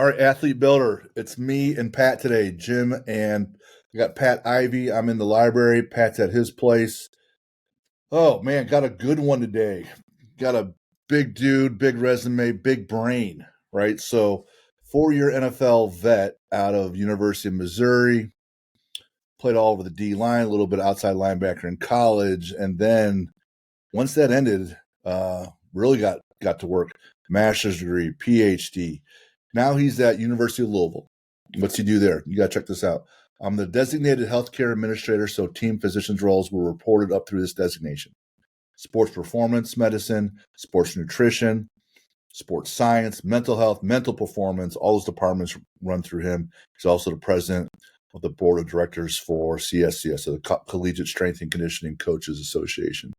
All right, Athlete Builder. It's me and Pat today, Jim, and I got Pat Ivy. I'm in the library. Pat's at his place. Oh, man, got a good one today. Got a big dude, big resume, big brain, right? So, 4-year NFL vet out of University of Missouri. Played all over the D line, a little bit outside linebacker in college. And then once that ended, really got to work. Master's degree, PhD. Now he's at University of Louisville. What's he do there? You got to check this out. I'm the designated healthcare administrator, so team physicians roles were reported up through this designation. Sports performance medicine, sports nutrition, sports science, mental health, mental performance, all those departments run through him. He's also the president of the board of directors for CSCS, so the Collegiate Strength and Conditioning Coaches Association,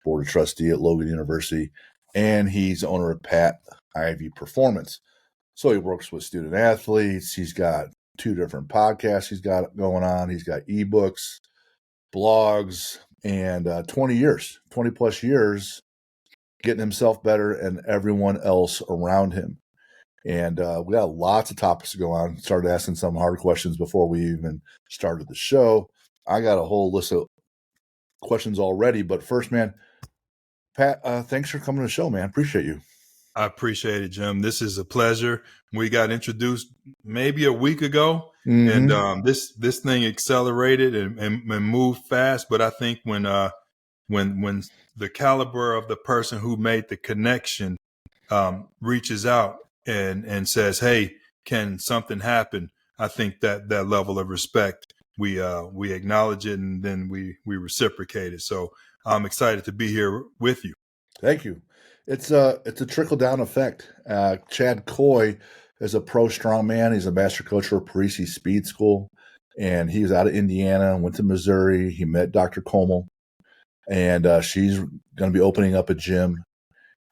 board of trustee at Logan University, and he's owner of Pat Ivy Performance. So he works with student athletes. He's got 2 different podcasts he's got going on. He's got ebooks, blogs, and 20 plus years getting himself better and everyone else around him. And we got lots of topics to go on. Started asking some hard questions before we even started the show. I got a whole list of questions already. But first, man, Pat, thanks for coming to the show, man. Appreciate you. I appreciate it, Jim. This is a pleasure. We got introduced maybe a week ago, and this thing accelerated and moved fast. But I think when the caliber of the person who made the connection reaches out and says, "Hey, can something happen?" I think that level of respect we acknowledge it, and then we reciprocate it. So I'm excited to be here with you. Thank you. It's a trickle down effect. Chad Coy is a pro strongman. He's a master coach for Parisi Speed School, and he was out of Indiana, went to Missouri. He met Dr. Como, and she's going to be opening up a gym.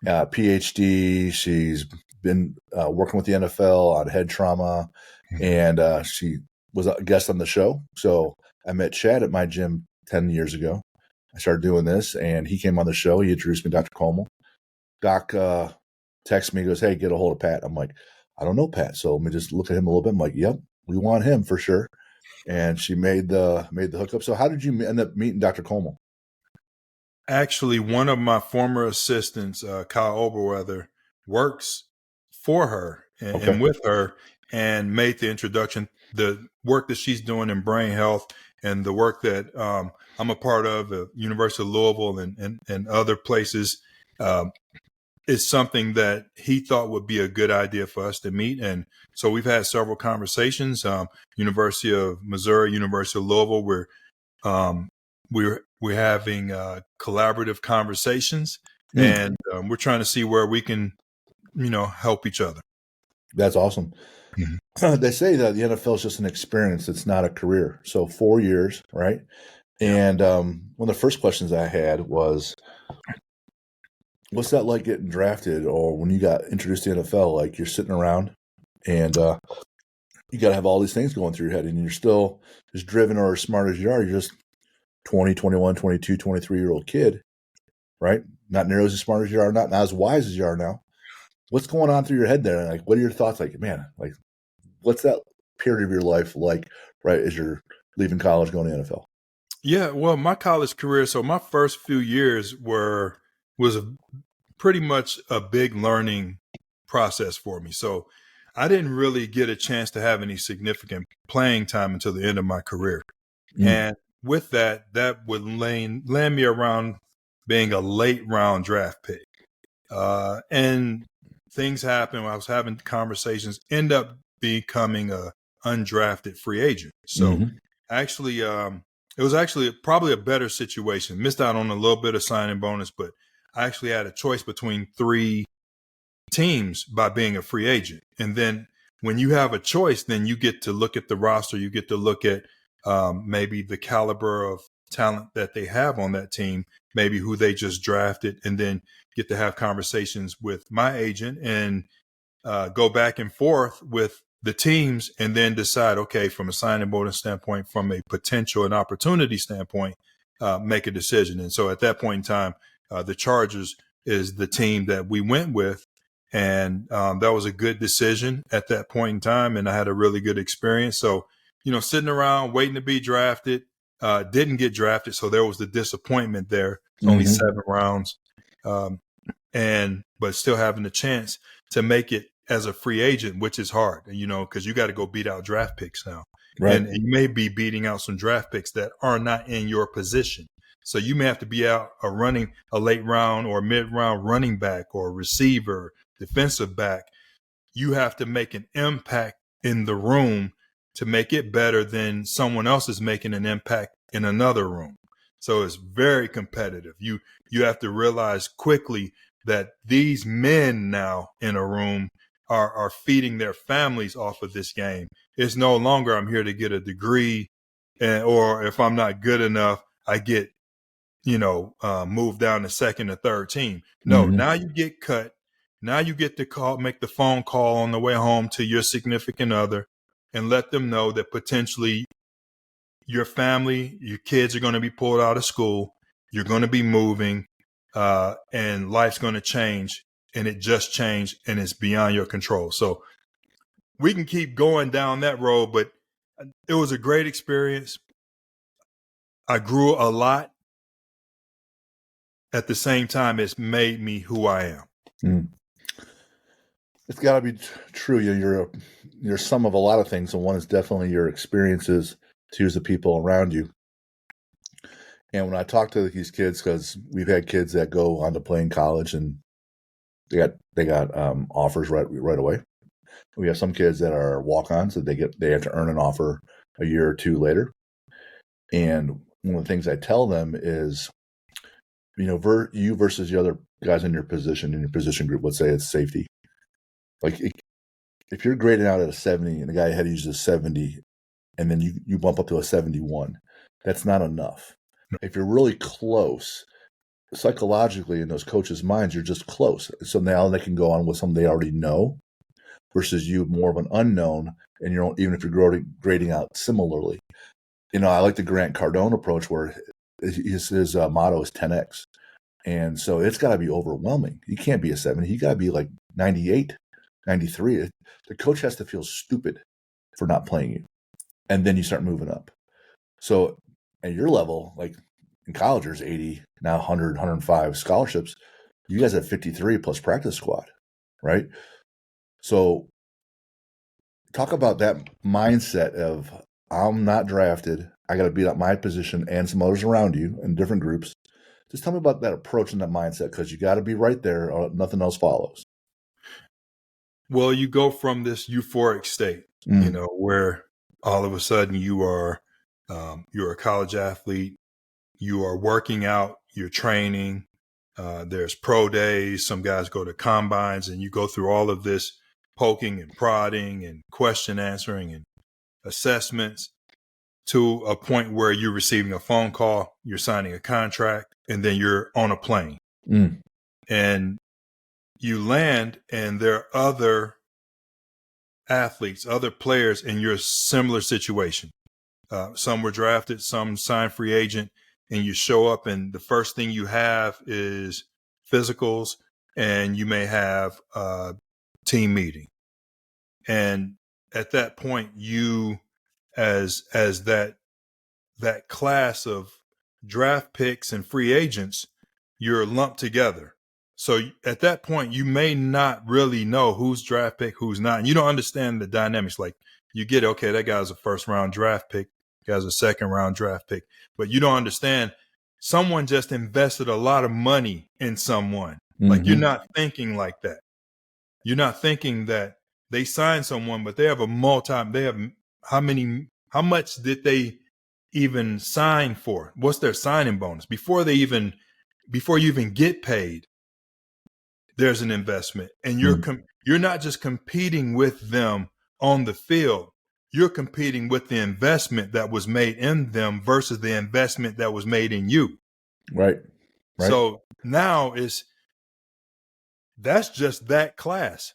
PhD. She's been working with the NFL on head trauma, and she was a guest on the show. So I met Chad at my gym 10 years ago. I started doing this, and he came on the show. He introduced me to Dr. Como. Doc texts me, goes, "Hey, get a hold of Pat." I'm like, "I don't know Pat." So let me just look at him a little bit. I'm like, "Yep, we want him for sure." And she made the hookup. So how did you end up meeting Dr. Como? Actually, one of my former assistants, Kyle Oberweather, works for her and with her, and made the introduction. The work that she's doing in brain health and the work that I'm a part of at University of Louisville and other places is something that he thought would be a good idea for us to meet. And so we've had several conversations. University of Missouri, University of Louisville, we're having collaborative conversations, and we're trying to see where we can, help each other. That's awesome. Mm-hmm. They say that the NFL is just an experience. It's not a career. So 4 years, right? And one of the first questions I had was, what's that like getting drafted, or when you got introduced to the NFL? Like, you're sitting around and you got to have all these things going through your head, and you're still as driven or as smart as you are. You're just 20, 21, 22, 23-year-old kid, right? Not nearly as smart as you are, not as wise as you are now. What's going on through your head there? Like, what are your thoughts? Like, man, like, what's that period of your life like, right, as you're leaving college, going to the NFL? Yeah, well, my college career, so my first few years was pretty much a big learning process for me. So I didn't really get a chance to have any significant playing time until the end of my career. And with that would land me around being a late round draft pick. And things happen. I was having conversations, end up becoming a undrafted free agent. So actually, it was actually probably a better situation. Missed out on a little bit of signing bonus, but I actually had a choice between 3 teams by being a free agent. And then when you have a choice, then you get to look at the roster. You get to look at maybe the caliber of talent that they have on that team, maybe who they just drafted, and then get to have conversations with my agent and go back and forth with the teams, and then decide, okay, from a signing bonus standpoint, from a potential and opportunity standpoint, make a decision. And so at that point in time, the Chargers is the team that we went with. And that was a good decision at that point in time. And I had a really good experience. So, sitting around waiting to be drafted, didn't get drafted. So there was the disappointment there. It's only 7 rounds. But still having the chance to make it as a free agent, which is hard, because you got to go beat out draft picks now. Right. And you may be beating out some draft picks that are not in your position. So you may have to be out a late round or mid round running back or receiver, defensive back. You have to make an impact in the room to make it better than someone else is making an impact in another room. So it's very competitive. You have to realize quickly that these men now in a room are feeding their families off of this game. It's no longer I'm here to get a degree, or if I'm not good enough, I get moved down to second or third team. No, now you get cut. Now you get to make the phone call on the way home to your significant other and let them know that potentially your family, your kids are going to be pulled out of school. You're going to be moving, and life's going to change, and it just changed, and it's beyond your control. So we can keep going down that road, but it was a great experience. I grew a lot. At the same time, it's made me who I am. It's got to be true. You're some of a lot of things, and one is definitely your experiences. Two is the people around you. And when I talk to these kids, because we've had kids that go on to play in college, and they got offers right away. We have some kids that are walk-ons that they have to earn an offer a year or two later. And one of the things I tell them is, you versus the other guys in your position group, let's say it's safety. Like if you're grading out at a 70 and the guy ahead of you is a 70, and then you bump up to a 71, that's not enough. If you're really close, psychologically in those coaches' minds, you're just close. So now they can go on with something they already know versus you more of an unknown, and even if you're grading out similarly. I like the Grant Cardone approach where his motto is 10x. And so it's got to be overwhelming. You can't be a 70. You got to be like 98, 93. The coach has to feel stupid for not playing you. And then you start moving up. So at your level, like in college, there's 80, now 100, 105 scholarships. You guys have 53 plus practice squad, right? So talk about that mindset of I'm not drafted. I got to beat up my position and some others around you in different groups. Just tell me about that approach and that mindset, because you got to be right there or nothing else follows. Well, you go from this euphoric state, where all of a sudden you're a college athlete, you are working out, you're training, there's pro days, some guys go to combines, and you go through all of this poking and prodding and question answering and assessments to a point where you're receiving a phone call, you're signing a contract, and then you're on a plane. And you land, and there are other athletes, other players in your similar situation. Some were drafted, some signed free agent, and you show up, and the first thing you have is physicals, and you may have a team meeting. And at that point, you, as that class of draft picks and free agents, you're lumped together. So at that point, you may not really know who's draft pick, who's not. And you don't understand the dynamics. Like you get, okay, that guy's a first round draft pick, guy's a second round draft pick, but you don't understand someone just invested a lot of money in someone. Like you're not thinking like that. You're not thinking that they signed someone, but they have how much did they even sign for? What's their signing bonus? Before you even get paid, there's an investment, and you're not just competing with them on the field. You're competing with the investment that was made in them versus the investment that was made in you. Right. So now that's just that class.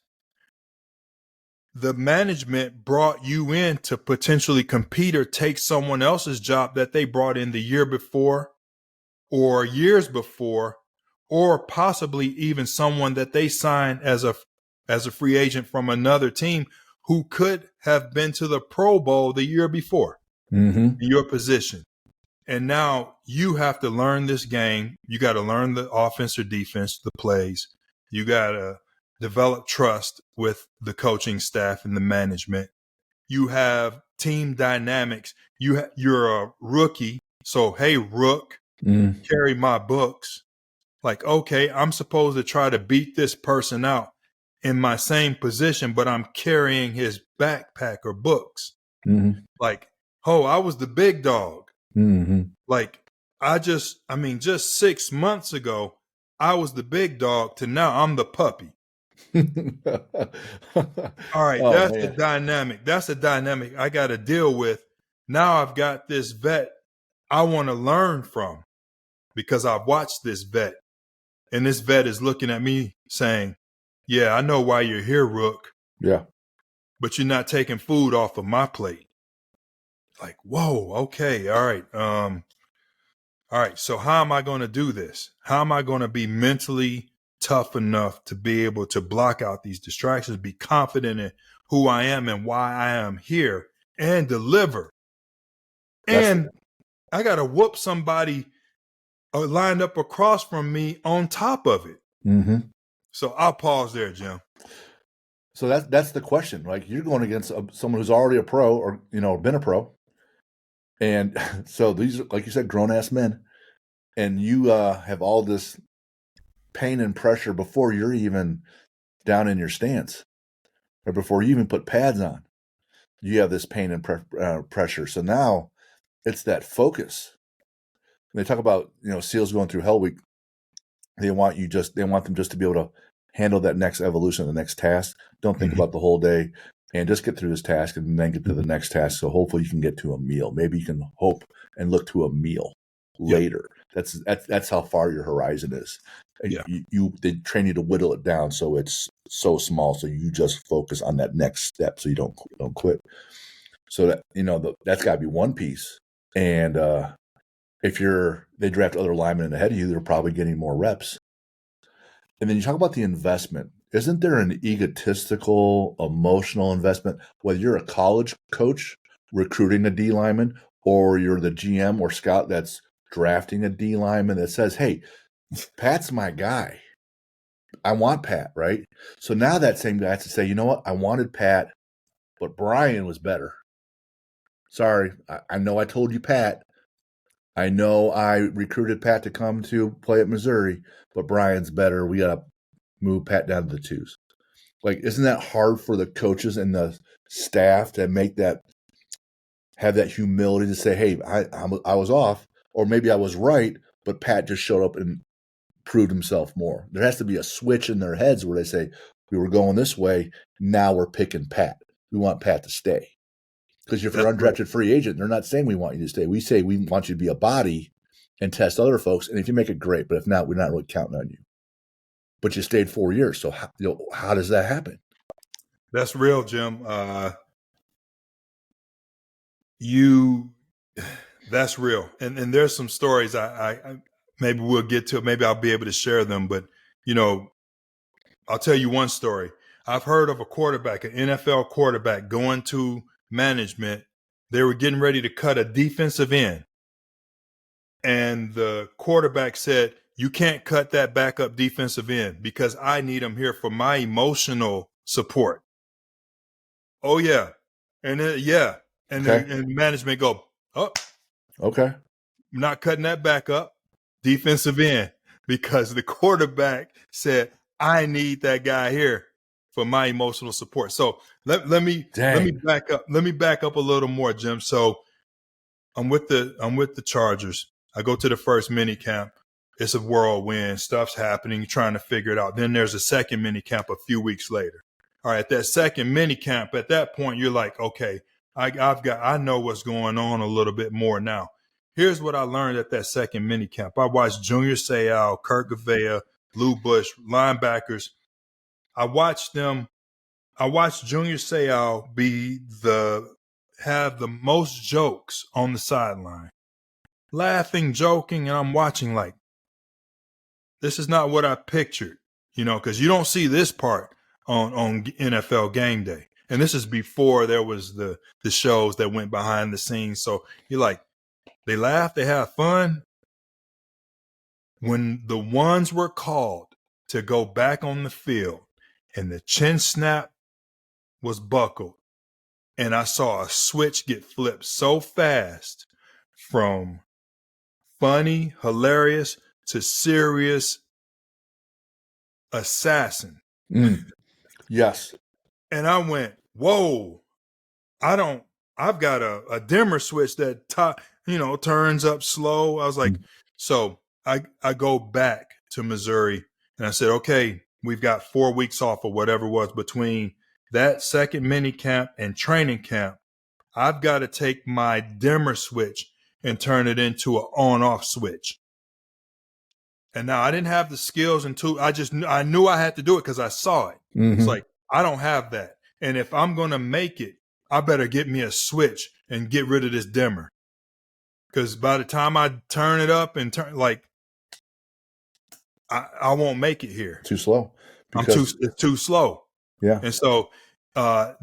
The management brought you in to potentially compete or take someone else's job that they brought in the year before or years before, or possibly even someone that they signed as a as a free agent from another team who could have been to the Pro Bowl the year before in your position. And now you have to learn this game. You got to learn the offense or defense, the plays. You got to develop trust with the coaching staff and the management. You have team dynamics. You're a rookie. So, hey, Rook, carry my books. Like, okay, I'm supposed to try to beat this person out in my same position, but I'm carrying his backpack or books. Like, oh, I was the big dog. Like, just 6 months ago, I was the big dog to now I'm the puppy. All right, Oh, that's the man. dynamic. That's the dynamic I got to deal with. Now I've got this vet I want to learn from because I've watched this vet. And this vet is looking at me saying, yeah, I know why you're here, Rook. Yeah. But you're not taking food off of my plate. Like, whoa, okay, all right. All right, so how am I going to do this? How am I going to be mentally tough enough to be able to block out these distractions, be confident in who I am and why I am here, and deliver? And I got to whoop somebody lined up across from me on top of it. So I'll pause there, Jim. So that's the question. Like, you're going against someone who's already a pro or, been a pro. And so these are, like you said, grown-ass men. And you have all this pain and pressure before you're even down in your stance or before you even put pads on. You have this pain and pressure. So now it's that focus. They talk about, SEALs going through Hell Week. They want them just to be able to handle that next evolution, the next task. Don't think about the whole day and just get through this task and then get to the next task. So hopefully you can get to a meal. Maybe you can hope and look to a meal later. That's how far your horizon is. Yeah. They train you to whittle it down so it's so small, so you just focus on that next step, so you don't quit. So that that's got to be one piece. And if they draft other linemen ahead of you, they're probably getting more reps. And then you talk about the investment. Isn't there an egotistical, emotional investment, whether you're a college coach recruiting a D lineman or you're the GM or scout that's drafting a D lineman that says, hey, Pat's my guy. I want Pat, right? So now that same guy has to say, you know what? I wanted Pat, but Brian was better. Sorry. I know I told you Pat. I know I recruited Pat to come to play at Missouri, but Brian's better. We got to move Pat down to the twos. Like, isn't that hard for the coaches and the staff to have that humility to say, hey, I was off, or maybe I was right, but Pat just showed up and proved himself more. There has to be a switch in their heads where they say, we were going this way, now we're picking Pat. We want Pat to stay. Because if you're undrafted free agent, they're not saying we want you to stay. We say we want you to be a body and test other folks. And if you make it, great. But if not, we're not really counting on you. But you stayed 4 years. So how does that happen? That's real, Jim. That's real. And there's some stories I maybe we'll get to. Maybe I'll be able to share them. But, I'll tell you one story. I've heard of a quarterback, an NFL quarterback, going to management. They were getting ready to cut a defensive end. And the quarterback said, you can't cut that backup defensive end because I need him here for my emotional support. Oh, yeah. And yeah. And and management go, oh, okay. I'm not cutting that backup defensive end because the quarterback said, I need that guy here for my emotional support. So let me back up. Let me back up a little more, Jim. So I'm with the Chargers. I go to the first mini camp. It's a whirlwind. Stuff's happening. You're trying to figure it out. Then there's a second mini camp a few weeks later. All right, at that second mini camp, at that point, you're like, okay, I know what's going on a little bit more now. Here's what I learned at that second mini camp. I watched Junior Seau, Kurt Gavea, Lou Bush, linebackers. I watched Junior Seau have the most jokes on the sideline, laughing, joking, and I'm watching like, this is not what I pictured, because you don't see this part. on NFL game day. And this is before there was the shows that went behind the scenes. So you're like, they laugh, they have fun. When the ones were called to go back on the field and the chin snap was buckled, and I saw a switch get flipped so fast from funny, hilarious to serious assassin. Yes. And I went, whoa, I've got a dimmer switch that turns up slow. I was like, so I go back to Missouri and I said, okay, we've got 4 weeks off or whatever it was between that second mini camp and training camp. I've got to take my dimmer switch and turn it into an on-off switch. And now I didn't have the skills I knew I had to do it because I saw it. Mm-hmm. It's like, I don't have that. And if I'm going to make it, I better get me a switch and get rid of this dimmer. Because by the time I turn it up and I won't make it here. Too slow. It's too slow. Yeah. And so I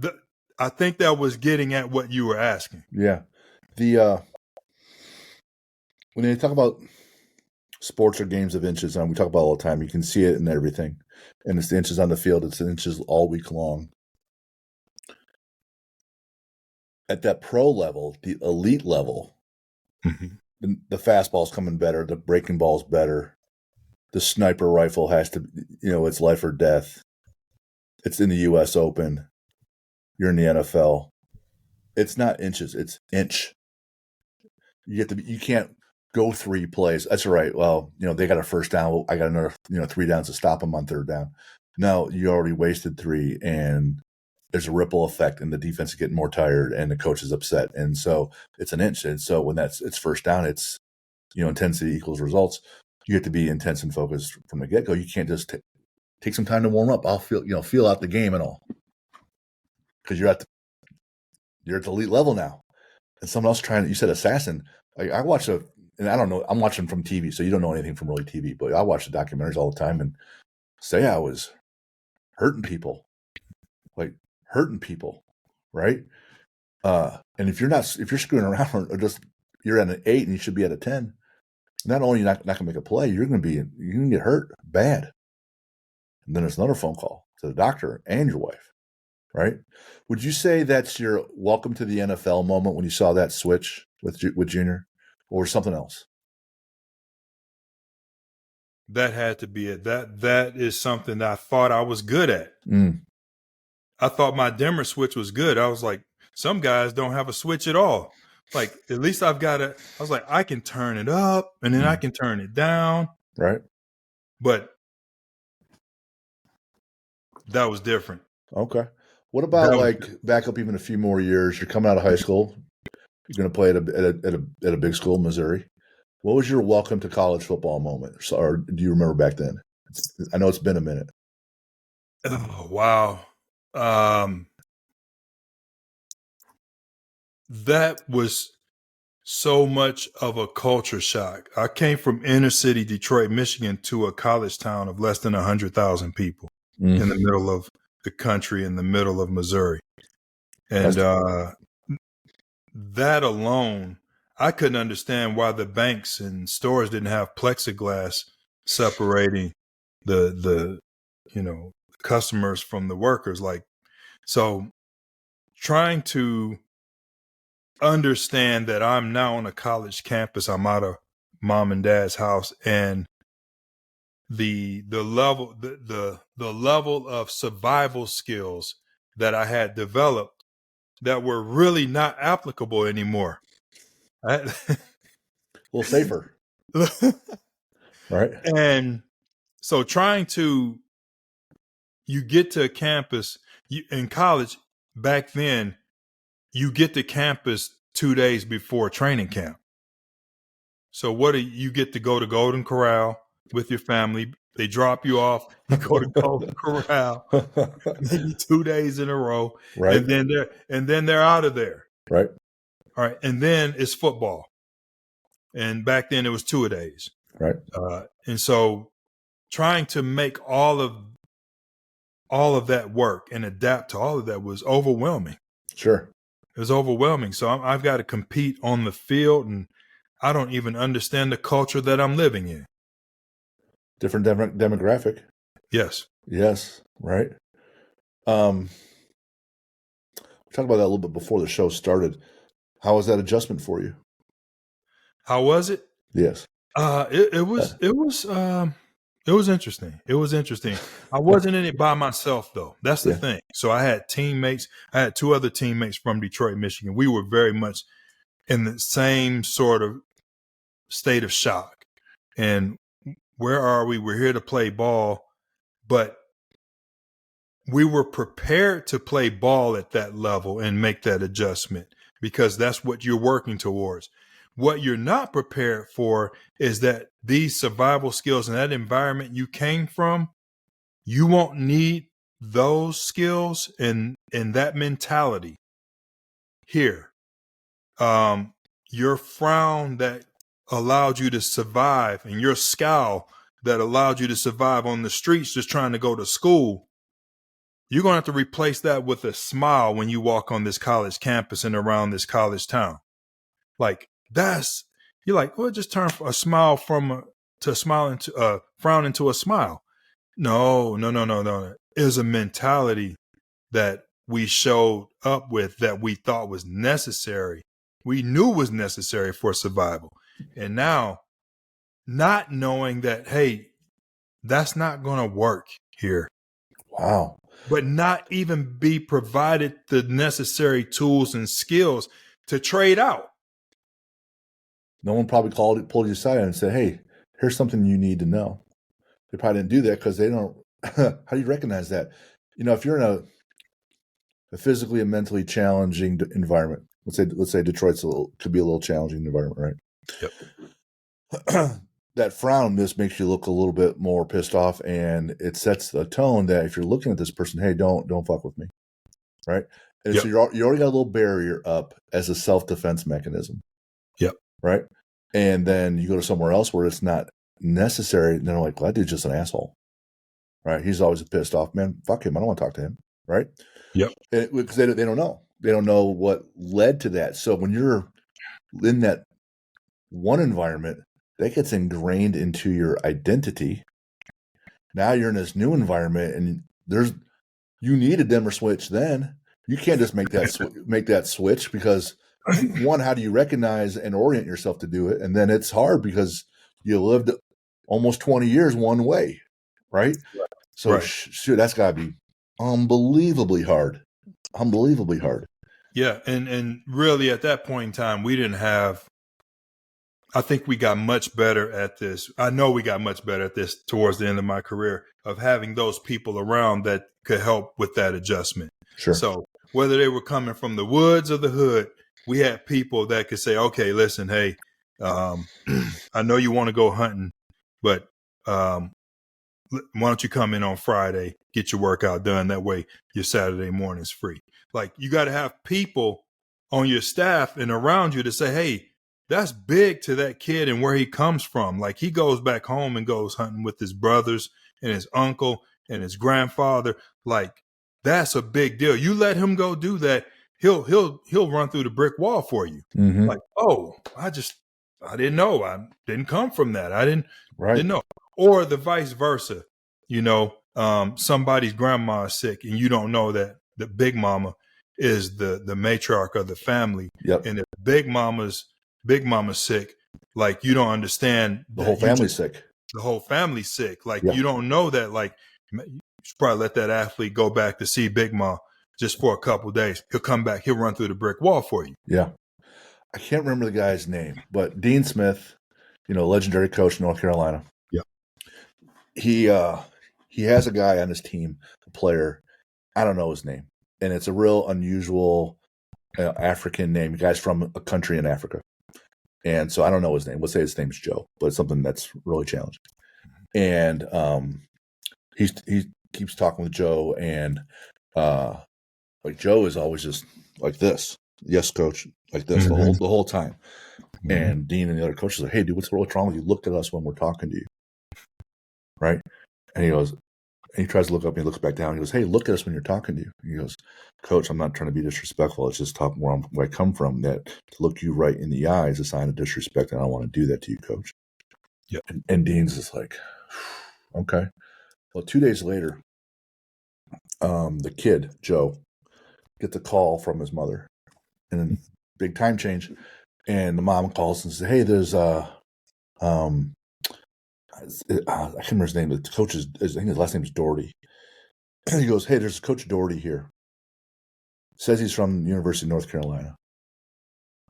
think that was getting at what you were asking. Yeah. When they talk about sports or games of inches, and we talk about it all the time, you can see it in everything. And it's the inches on the field, it's the inches all week long. At that pro level, the elite level, the fastball's coming better, the breaking ball's better. The sniper rifle has to, it's life or death. It's in the U.S. Open. You're in the NFL. It's not inches, it's inch. You can't go 3 plays. That's right. Well, they got a first down. I got another, 3 downs to stop them on third down. No, you already wasted 3, and there's a ripple effect, and the defense is getting more tired, and the coach is upset. And so it's an inch. And so when it's first down, it's, intensity equals results. You have to be intense and focused from the get-go. You can't just take some time to warm up. I'll feel out the game and all, because you're at the elite level now. And someone else you said assassin. I watch and I don't know, I'm watching from TV, so you don't know anything from really TV, but I watch the documentaries all the time and say I was hurting people, right? And if you're screwing around or just you're at an 8 and you should be at a 10, not only you're not gonna make a play, you're gonna get hurt bad. And then there's another phone call to the doctor and your wife, right? Would you say that's your welcome to the NFL moment when you saw that switch with Junior, or something else? That had to be it. That is something that I thought I was good at. I thought my dimmer switch was good. I was like, some guys don't have a switch at all. Like, at least I was like, I can turn it up and then I can turn it down. Right. But that was different. Okay. What about back up even a few more years? You're coming out of high school. You're going to play at a big school, Missouri. What was your welcome to college football moment? Or do you remember back then? I know it's been a minute. Oh, wow. That was so much of a culture shock. I came from inner city Detroit, Michigan, to a college town of less than 100,000 people in the middle of the country, in the middle of Missouri. And that alone, I couldn't understand why the banks and stores didn't have plexiglass separating the customers from the workers. So trying to understand that I'm now on a college campus, I'm out of mom and dad's house, and the level of survival skills that I had developed that were really not applicable anymore. A little safer. Right. And so you get to a campus in college back then, you get to campus 2 days before training camp. So you get to go to Golden Corral with your family. They drop you off. You go to Golden Corral maybe 2 days in a row, right? And then they're out of there, right? All right, and then it's football. And back then it was 2 days, right? And so trying to make all all of that work and adapt to all of that was overwhelming. Sure. It was overwhelming. So I've got to compete on the field, and I don't even understand the culture that I'm living in. Different demographic. Yes. Yes. Right. We talked about that a little bit before the show started. How was that adjustment for you? How was it? Yes. It was interesting. It was interesting. I wasn't in it by myself though. That's the thing. So I had teammates. I had 2 other teammates from Detroit, Michigan. We were very much in the same sort of state of shock. And where are we? We're here to play ball, but we were prepared to play ball at that level and make that adjustment because that's what you're working towards. What you're not prepared for is that these survival skills and that environment you came from, you won't need those skills and that mentality here. Your frown that allowed you to survive and your scowl that allowed you to survive on the streets just trying to go to school, you're going to have to replace that with a smile when you walk on this college campus and around this college town. Like you're like, well, just turn a smile to a smile into a frown into a smile. No. It was a mentality that we showed up with that we thought was necessary. We knew was necessary for survival. And now not knowing that, hey, that's not going to work here. Wow. But not even be provided the necessary tools and skills to trade out. No one probably pulled you aside and said, hey, here's something you need to know. They probably didn't do that because they don't. How do you recognize that? If you're in a physically and mentally challenging environment, let's say Detroit's could be a little challenging environment, right? Yep. That frown just makes you look a little bit more pissed off, and it sets the tone that if you're looking at this person, hey, don't fuck with me, right? And so you already got a little barrier up as a self-defense mechanism. Yep. Right. And then you go to somewhere else where it's not necessary. And they're like, well, that dude's just an asshole. Right. He's always pissed off, man. Fuck him. I don't want to talk to him. Right. Yep. Because they don't know. They don't know what led to that. So when you're in that one environment, that gets ingrained into your identity. Now you're in this new environment and you need a dimmer switch then. You can't just make that switch because one, how do you recognize and orient yourself to do it? And then it's hard because you lived almost 20 years one way, right? So shoot, that's got to be unbelievably hard. Unbelievably hard. Yeah, and really at that point in time, we didn't have. I think we got much better at this. I know we got much better at this towards the end of my career of having those people around that could help with that adjustment. Sure. So whether they were coming from the woods or the hood, we had people that could say, okay, listen, hey, I know you want to go hunting, but why don't you come in on Friday, get your workout done? That way your Saturday morning's free. Like you got to have people on your staff and around you to say, hey, that's big to that kid and where he comes from. Like he goes back home and goes hunting with his brothers and his uncle and his grandfather. Like that's a big deal. You let him go do that. He'll run through the brick wall for you. Mm-hmm. Like, oh, I didn't know. I didn't come from that. I didn't know. Or the vice versa. Somebody's grandma is sick and you don't know that the big mama is the matriarch of the family. Yep. And if big mama's sick, like you don't understand the whole family's sick. The whole family's sick. Like yep. You don't know that. Like you should probably let that athlete go back to see Big Ma just for a couple of days. He'll come back. He'll run through the brick wall for you. Yeah. I can't remember the guy's name, but Dean Smith, legendary coach in North Carolina. Yeah. He has a guy on his team, a player. I don't know his name. And it's a real unusual African name. The guy's from a country in Africa. And so I don't know his name. Let's say his name's Joe, but it's something that's really challenging. And he keeps talking with Joe, and like Joe is always just like this. Yes, coach, like this the whole time. Mm-hmm. And Dean and the other coaches are like, hey, dude, what's wrong with you? Look at us when we're talking to you. Right? And he goes, And he tries to look up and he looks back down. He goes, "Hey, look at us when you're talking to you." He goes, "Coach, I'm not trying to be disrespectful. It's just talking where I come from. That to look you right in the eye is a sign of disrespect, and I don't want to do that to you, Coach." Yeah. And Dean's just like, "Okay." Well, 2 days later, the kid Joe gets a call from his mother, and then big time change. And the mom calls and says, "Hey, there's I can't remember his name. The coach is, I think his last name is Doherty." He goes, "Hey, there's Coach Doherty here. Says he's from the University of North Carolina.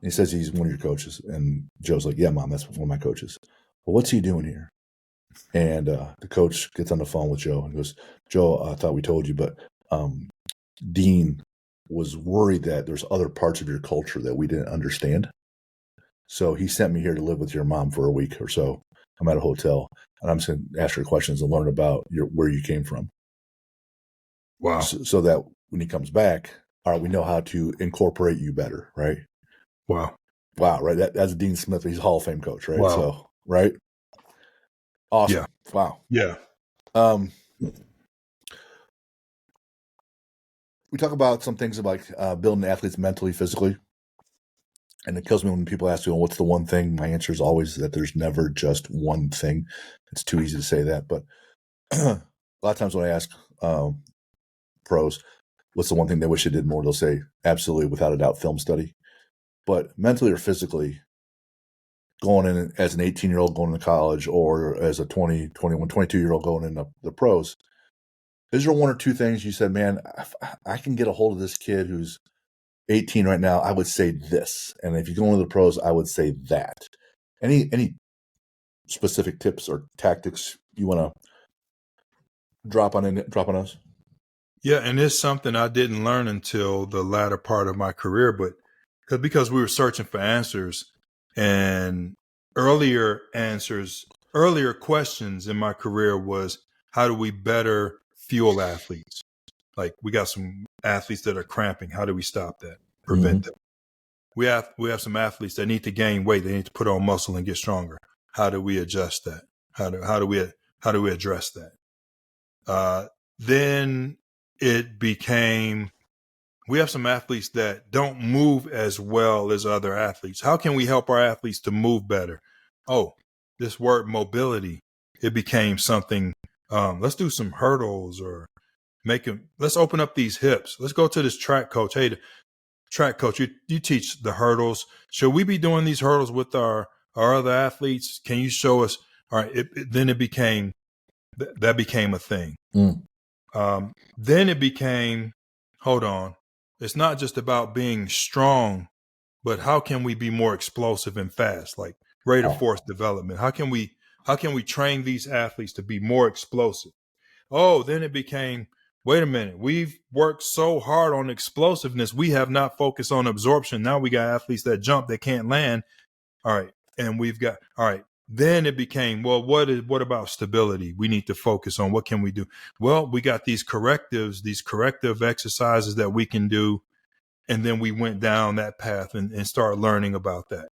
And he says he's one of your coaches." And Joe's like, "Yeah, Mom, that's one of my coaches." "Well, what's he doing here?" And the coach gets on the phone with Joe and goes, "Joe, I thought we told you, but Dean was worried that there's other parts of your culture that we didn't understand. So he sent me here to live with your mom for a week or so. I'm at a hotel, and I'm just going to ask her questions and learn about where you came from. Wow. So that when he comes back, all right, we know how to incorporate you better, right?" Wow. Wow, right? That's Dean Smith. He's a Hall of Fame coach, right? Wow. So, right? Awesome. Yeah. Wow. Yeah. We talk about some things like building athletes mentally, physically. And it kills me when people ask me, "Well, what's the one thing?" My answer is always that there's never just one thing. It's too easy to say that. But a lot of times when I ask pros, what's the one thing they wish they did more, they'll say, absolutely, without a doubt, film study. But mentally or physically, going in as an 18-year-old going to college, or as a 20, 21, 22-year-old going in the pros, is there one or two things you said, "Man, I can get a hold of this kid who's 18 right now, I would say this. And if you go into the pros, I would say that." Any specific tips or tactics you want to drop on us? Yeah, and it's something I didn't learn until the latter part of my career, but because we were searching for answers, and earlier questions in my career was, how do we better fuel athletes? Like, we got some athletes that are cramping. How do we stop that? Prevent them. We have some athletes that need to gain weight. They need to put on muscle and get stronger. How do we adjust that? How do we address that? Then it became, we have some athletes that don't move as well as other athletes. How can we help our athletes to move better? Oh, this word mobility, it became something. Let's do some hurdles, or let's open up these hips. Let's go to this track coach. Hey, the track coach, you teach the hurdles. Should we be doing these hurdles with our other athletes? Can you show us? All right. Then it became, that became a thing. Then it became, hold on, it's not just about being strong, but how can we be more explosive and fast, like rate of force development? How can we train these athletes to be more explosive? Oh, then it became, wait a minute, we've worked so hard on explosiveness, we have not focused on absorption. Now we got athletes that jump, they can't land. All right. And we've got, all right. Then it became, well, what about stability? We need to focus on, what can we do? Well, we got these corrective exercises that we can do. And then we went down that path and started learning about that.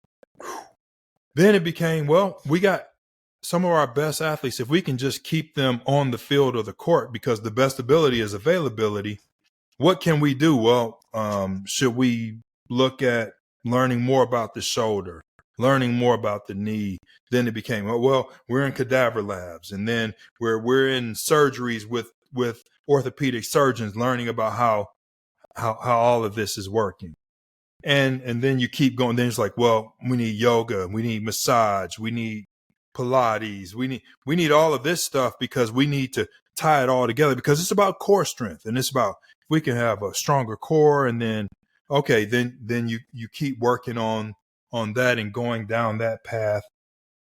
Then it became, well, we got some of our best athletes. If we can just keep them on the field or the court, because the best ability is availability, what can we do? Well, should we look at learning more about the shoulder, learning more about the knee? Then it became, oh, well, we're in cadaver labs, and then we're in surgeries with orthopedic surgeons, learning about how all of this is working. And then you keep going. Then it's like, well, we need yoga, we need massage, we need Pilates, we need all of this stuff, because we need to tie it all together, because it's about core strength, and it's about, we can have a stronger core. And then, okay, then you keep working on that and going down that path.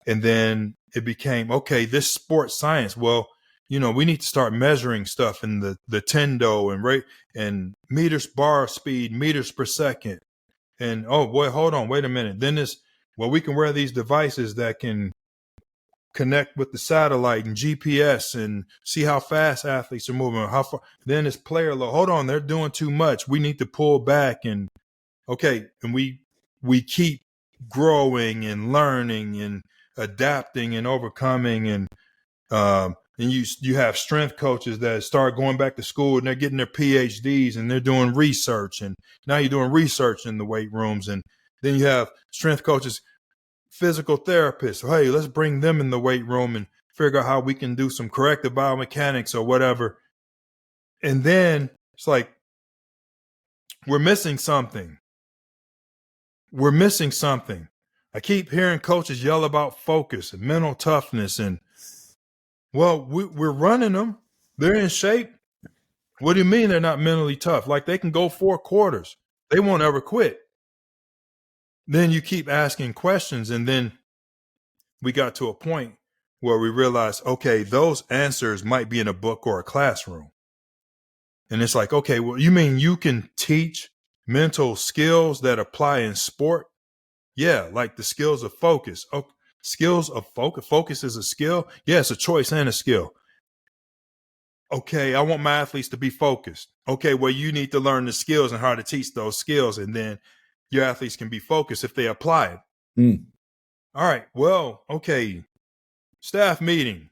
And then it became, okay, this sports science, well, we need to start measuring stuff in the tendo and rate and meters bar speed, meters per second. And, oh boy, hold on, wait a minute. Then we can wear these devices that can connect with the satellite and GPS and see how fast athletes are moving, how far. Then it's player load. Hold on, they're doing too much. We need to pull back. And okay, and we keep growing and learning and adapting and overcoming. And And you have strength coaches that start going back to school and they're getting their PhDs and they're doing research. And now you're doing research in the weight rooms. And then you have strength coaches, physical therapists. Hey, let's bring them in the weight room and figure out how we can do some corrective biomechanics or whatever. And then it's like, we're missing something. We're missing something. I keep hearing coaches yell about focus and mental toughness. And, well, we're running them. They're in shape. What do you mean they're not mentally tough? Like, they can go 4 quarters. They won't ever quit. Then you keep asking questions. And then we got to a point where we realized, okay, those answers might be in a book or a classroom. And it's like, okay, well, you mean you can teach mental skills that apply in sport? Yeah, like the skills of focus. Oh, skills of focus. Focus is a skill. Yeah, it's a choice and a skill. Okay, I want my athletes to be focused. Okay, well, you need to learn the skills and how to teach those skills. And then your athletes can be focused if they apply it. Mm. All right, well, okay, staff meeting.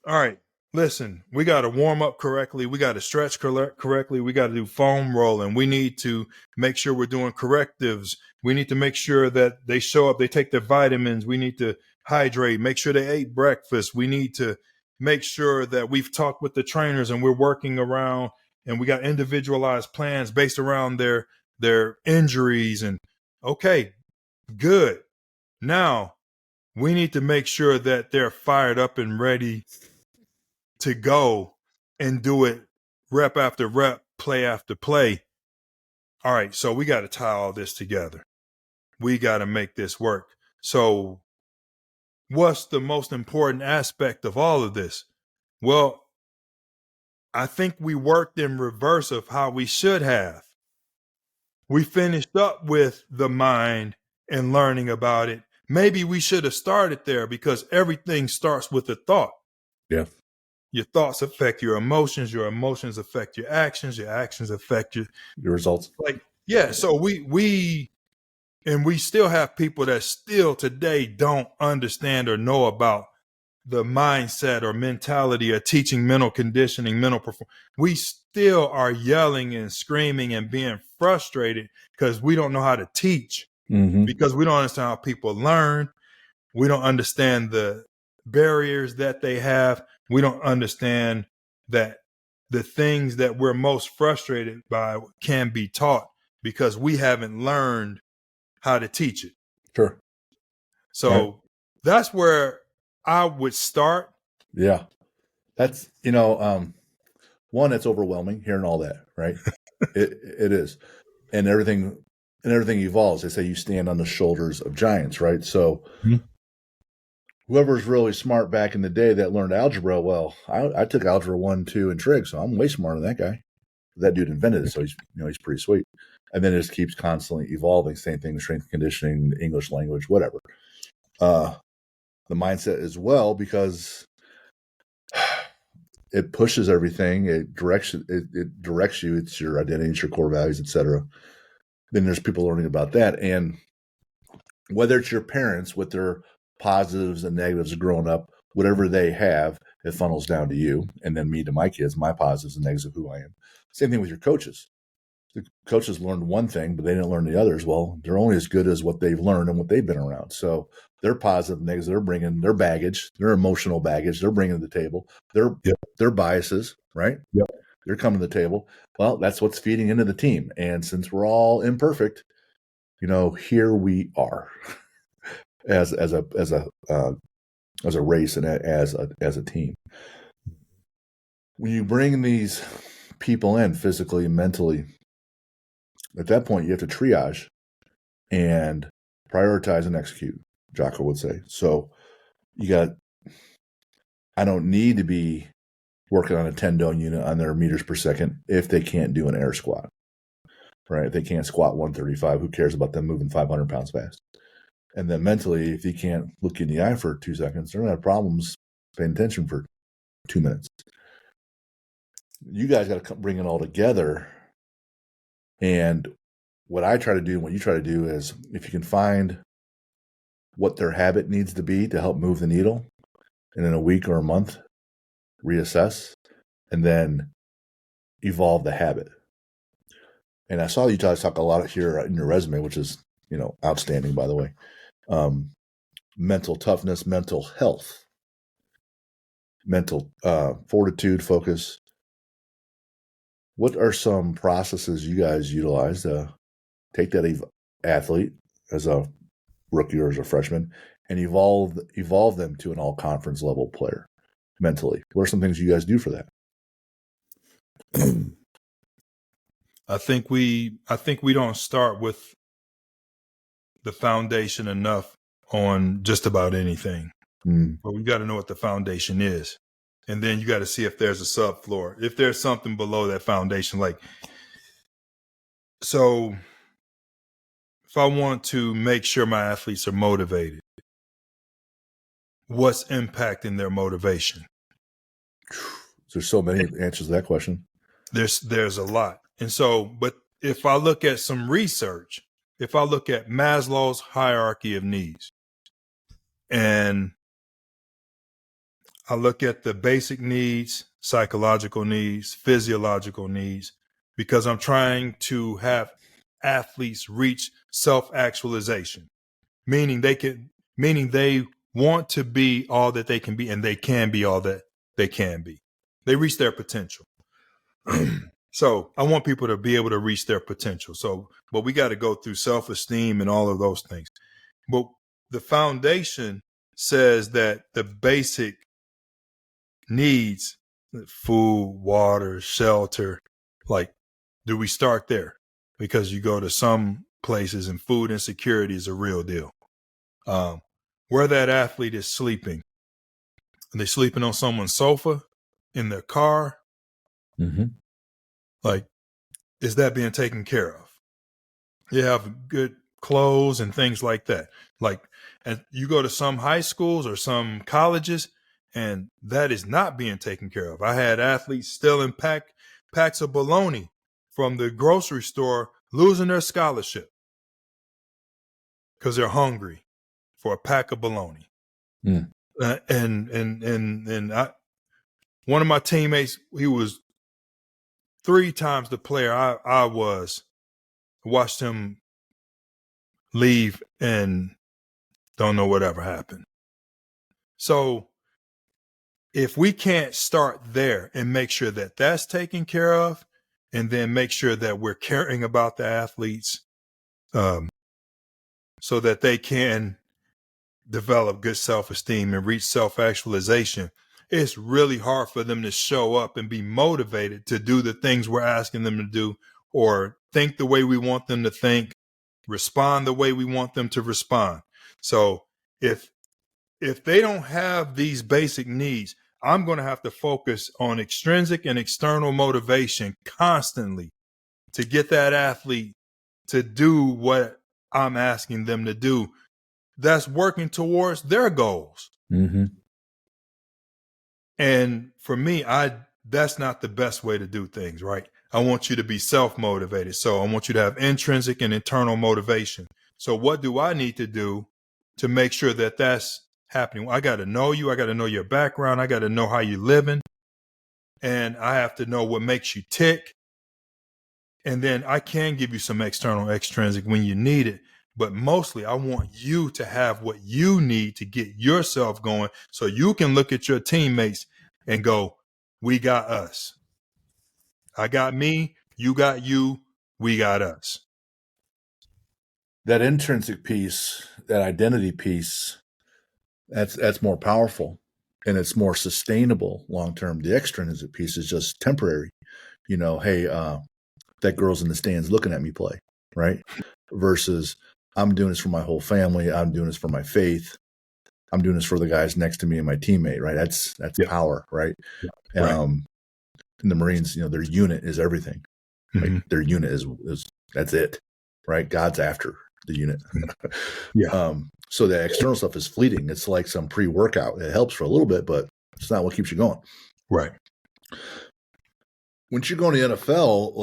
All right, listen, we got to warm up correctly. We got to stretch correctly. We got to do foam rolling. We need to make sure we're doing correctives. We need to make sure that they show up, they take their vitamins. We need to hydrate, make sure they ate breakfast. We need to make sure that we've talked with the trainers and we're working around and we got individualized plans based around their injuries. And okay, good. Now we need to make sure that they're fired up and ready to go and do it rep after rep, play after play. All right, so we got to tie all this together. We got to make this work. So what's the most important aspect of all of this? Well, I think we worked in reverse of how we should have. We finished up with the mind and learning about it. Maybe we should have started there because everything starts with a thought. Yeah. Your thoughts affect your emotions affect your actions affect your results. Like, yeah. So we still have people that still today don't understand or know about the mindset or mentality of teaching mental conditioning, mental performance. We still are yelling and screaming and being frustrated because we don't know how to teach, because we don't understand how people learn. We don't understand the barriers that they have. We don't understand that the things that we're most frustrated by can be taught because we haven't learned how to teach it. Sure. So that's where I would start. Yeah. That's, one, it's overwhelming hearing all that, right? It is. And everything evolves. They say you stand on the shoulders of giants, right? So whoever's really smart back in the day that learned algebra, well, I took algebra 1, 2, and trig, so I'm way smarter than that guy. That dude invented it, so he's pretty sweet. And then it just keeps constantly evolving. Same thing, strength conditioning, English language, whatever. The mindset as well, because it pushes everything. It directs you. It's your identity, it's your core values, etc. Then there's people learning about that, and whether it's your parents with their positives and negatives of growing up, whatever they have, it funnels down to you, and then me to my kids, my positives and negatives of who I am. Same thing with your coaches. The coaches learned one thing, but they didn't learn the others. Well, they're only as good as what they've learned and what they've been around. So their positive and negatives, they're bringing their baggage, their emotional baggage, they're bringing to the table, their biases, right? Yep. They're coming to the table. Well, that's what's feeding into the team. And since we're all imperfect, here we are as a race and as a team. When you bring these people in physically and mentally, at that point you have to triage and prioritize and execute, Jocko would say. So I don't need to be working on a tendon unit on their meters per second if they can't do an air squat, right? If they can't squat 135, who cares about them moving 500 pounds fast? And then mentally, if you can't look in the eye for 2 seconds, they're going to have problems paying attention for 2 minutes. You guys got to bring it all together. And what I try to do and what you try to do is, if you can find what their habit needs to be to help move the needle, and in a week or a month, reassess, and then evolve the habit. And I saw you guys talk a lot here in your resume, which is, outstanding, by the way. Mental toughness, mental health, mental fortitude, focus. What are some processes you guys utilize to take that athlete as a rookie or as a freshman and evolve them to an all-conference level player mentally? What are some things you guys do for that? I think we don't start with the foundation enough on just about anything. But we got to know what the foundation is. And then you got to see if there's a subfloor, if there's something below that foundation. So if I want to make sure my athletes are motivated, what's impacting their motivation? There's so many answers to that question. There's a lot. And so, but if I look at some research, if I look at Maslow's hierarchy of needs, and I look at the basic needs, psychological needs, physiological needs, because I'm trying to have athletes reach self-actualization, meaning they want to be all that they can be, and they can be all that they can be. They reach their potential. So I want people to be able to reach their potential. But we got to go through self-esteem and all of those things. But the foundation says that the basic needs, food, water, shelter, do we start there? Because you go to some places and food insecurity is a real deal. Where that athlete is sleeping, are they sleeping on someone's sofa, in their car? Mm-hmm. Is that being taken care of? You have good clothes and things like that. And you go to some high schools or some colleges, and that is not being taken care of. I had athletes stealing packs of bologna from the grocery store, losing their scholarship because they're hungry for a pack of bologna. Mm. One of my teammates, he was 3 times the player I was. Watched him leave and don't know whatever happened. So if we can't start there and make sure that that's taken care of, and then make sure that we're caring about the athletes so that they can develop good self-esteem and reach self-actualization, it's really hard for them to show up and be motivated to do the things we're asking them to do, or think the way we want them to think, respond the way we want them to respond. So if they don't have these basic needs, I'm going to have to focus on extrinsic and external motivation constantly to get that athlete to do what I'm asking them to do. That's working towards their goals. Mm-hmm. And for me, that's not the best way to do things, right? I want you to be self-motivated. So I want you to have intrinsic and internal motivation. So what do I need to do to make sure that that's happening? I got to know you. I got to know your background. I got to know how you're living. And I have to know what makes you tick. And then I can give you some external, extrinsic when you need it. But mostly I want you to have what you need to get yourself going, so you can look at your teammates and go, we got us. I got me, you got you, we got us. That intrinsic piece, that identity piece, that's more powerful, and it's more sustainable long-term. The extrinsic piece is just temporary. Hey, that girl's in the stands looking at me play, right? Versus, I'm doing this for my whole family. I'm doing this for my faith. I'm doing this for the guys next to me and my teammate, right? That's power, right? Right. In the Marines, their unit is everything. Mm-hmm. Right? Their unit is that's it, right? God's after the unit. Yeah. So the external stuff is fleeting. It's like some pre-workout. It helps for a little bit, but it's not what keeps you going. Right. Once you go to the NFL,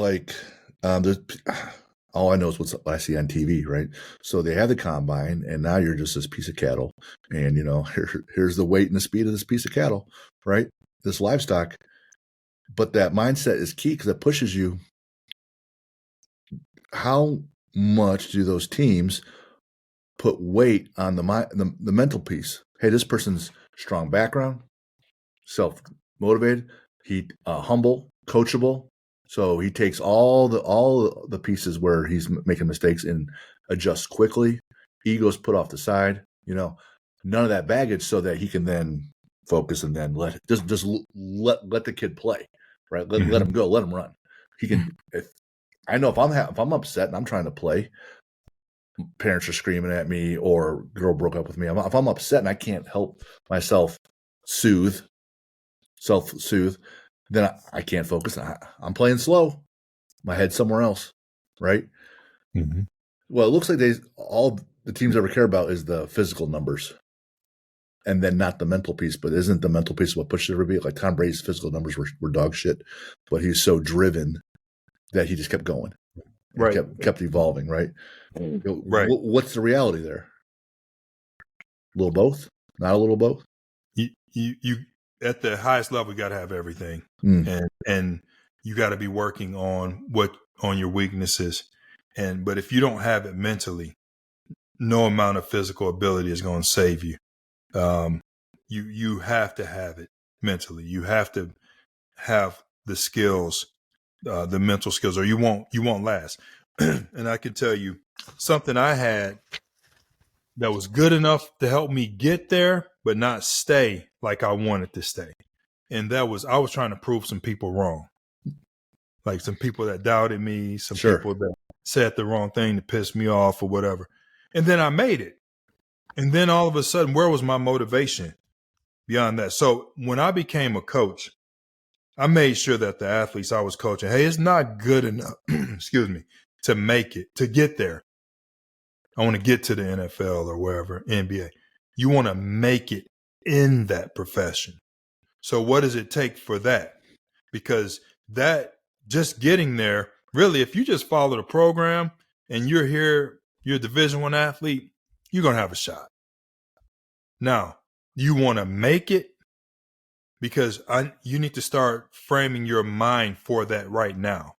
all I know is what I see on TV, right? So they have the combine, and now you're just this piece of cattle, and here's the weight and the speed of this piece of cattle, right? This livestock, but that mindset is key because it pushes you. How much do those teams put weight on the mental piece? Hey, this person's strong background, self motivated, he humble, coachable. So he takes all the pieces where he's making mistakes and adjusts quickly. Ego's put off the side. None of that baggage, so that he can then focus and then let the kid play, right? Let him go, let him run. He can. If I'm upset and I'm trying to play, parents are screaming at me or girl broke up with me. If I'm upset and I can't help myself self-soothe, then I can't focus. I'm playing slow. My head's somewhere else, right? Mm-hmm. Well, it looks like all the teams ever care about is the physical numbers, and then not the mental piece. But isn't the mental piece what pushes everybody? Like Tom Brady's physical numbers were dog shit, but he's so driven that he just kept going, right? Kept evolving, right? Right. What's the reality there? A little both, not a little both. You at the highest level, you got to have everything, and you got to be working on your weaknesses, but if you don't have it mentally, no amount of physical ability is going to save you. You have to have it mentally. You have to have the skills, the mental skills, or you won't last. And I can tell you something I had that was good enough to help me get there, but not stay like I wanted to stay. And I was trying to prove some people wrong. Like some people that doubted me, some people that said the wrong thing to piss me off or whatever. And then I made it. And then all of a sudden, where was my motivation beyond that? So when I became a coach, I made sure that the athletes I was coaching, hey, it's not good enough, excuse me, to make it, to get there. I want to get to the NFL or wherever, NBA. You want to make it in that profession. So what does it take for that? Because that just getting there, really, if you just follow the program and you're here, you're a Division I athlete, you're going to have a shot. Now, you want to make it because you need to start framing your mind for that right now.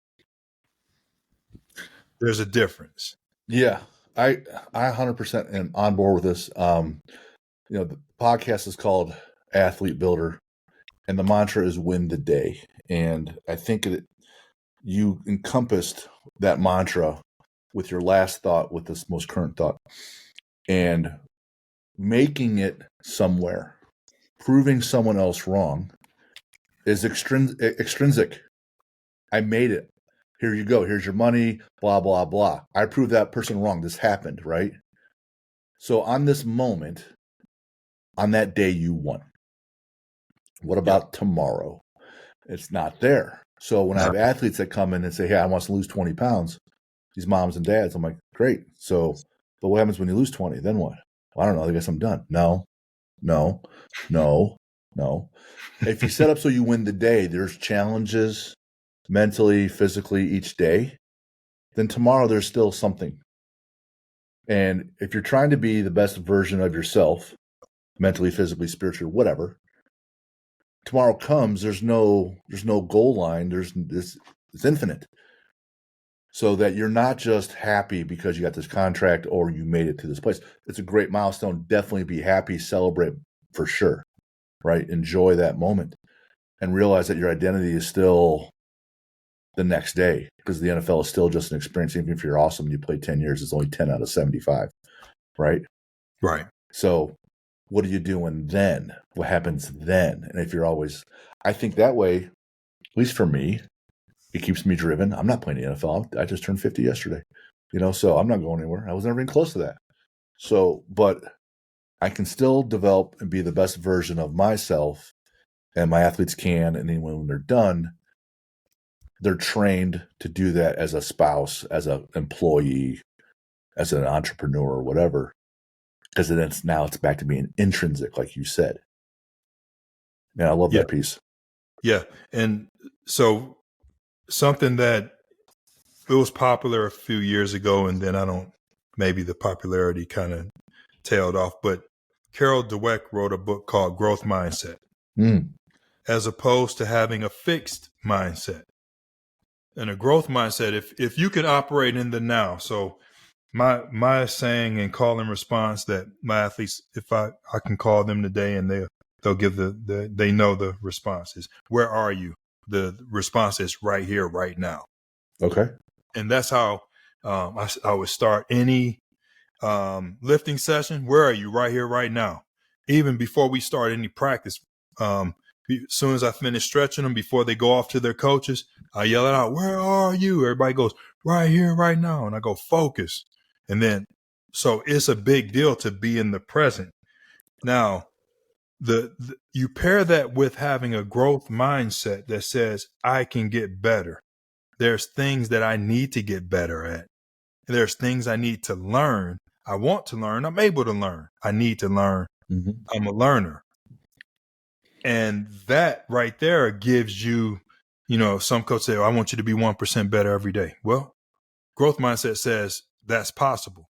There's a difference. Yeah, I 100% am on board with this. The podcast is called Athlete Builder, and the mantra is "Win the Day." And I think you encompassed that mantra with your last thought, with this most current thought, and making it somewhere, proving someone else wrong, is extrinsic. I made it. Here you go. Here's your money. Blah blah blah. I proved that person wrong. This happened, right? So on this moment, on that day, you won. What about tomorrow? It's not there. So when I have athletes that come in and say, hey, I want to lose 20 pounds, these moms and dads, I'm like, great. So, but what happens when you lose 20? Then what? Well, I don't know. I guess I'm done. No. If you set up so you win the day, there's challenges mentally, physically each day, then tomorrow there's still something. And if you're trying to be the best version of yourself, mentally, physically, spiritually, whatever, tomorrow comes, there's no goal line. It's infinite. So that you're not just happy because you got this contract or you made it to this place. It's a great milestone. Definitely be happy, celebrate for sure, right? Enjoy that moment and realize that your identity is still the next day, because the NFL is still just an experience. Even if you're awesome and you play 10 years, it's only 10 out of 75, right? Right. So what are you doing then? What happens then? And if you're always, I think that way, at least for me, it keeps me driven. I'm not playing the NFL. I just turned 50 yesterday, so I'm not going anywhere. I was never even close to that. So, but I can still develop and be the best version of myself, and my athletes can. And then when they're done, they're trained to do that as a spouse, as an employee, as an entrepreneur, or whatever. Because then it's back to being intrinsic, like you said. Man, I love that piece. Yeah. And so something that was popular a few years ago, and then maybe the popularity kind of tailed off. But Carol Dweck wrote a book called Growth Mindset, as opposed to having a fixed mindset. And a growth mindset, if you can operate in the now. So my saying and call and response that my athletes, if I can call them today and they'll give they know the response is, where are you? The response is right here, right now. Okay. And that's how I would start any lifting session. Where are you? Right here, right now. Even before we start any practice, as soon as I finish stretching them, before they go off to their coaches, I yell it out, where are you? Everybody goes, right here, right now. And I go, focus. And then, so it's a big deal to be in the present. Now, you pair that with having a growth mindset that says, I can get better. There's things that I need to get better at. There's things I need to learn. I want to learn. I'm able to learn. I need to learn. Mm-hmm. I'm a learner. And that right there gives you, some coaches say, I want you to be 1% better every day. Well, growth mindset says that's possible.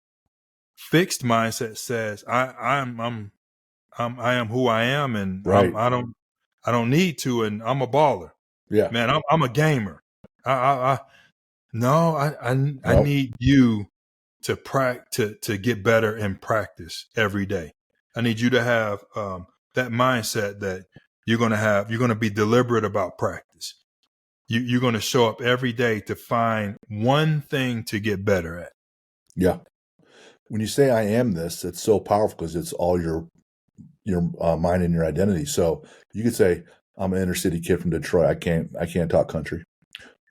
Fixed mindset says I am who I am, and right. I don't need to, and I'm a baller. Yeah, man, I'm a gamer. I need you to get better in practice every day. I need you to have that mindset that you're going to be deliberate about practice. You're going to show up every day to find one thing to get better at. Yeah. When you say I am this, it's so powerful because it's all your mind and your identity. So you could say, I'm an inner city kid from Detroit. I can't talk country.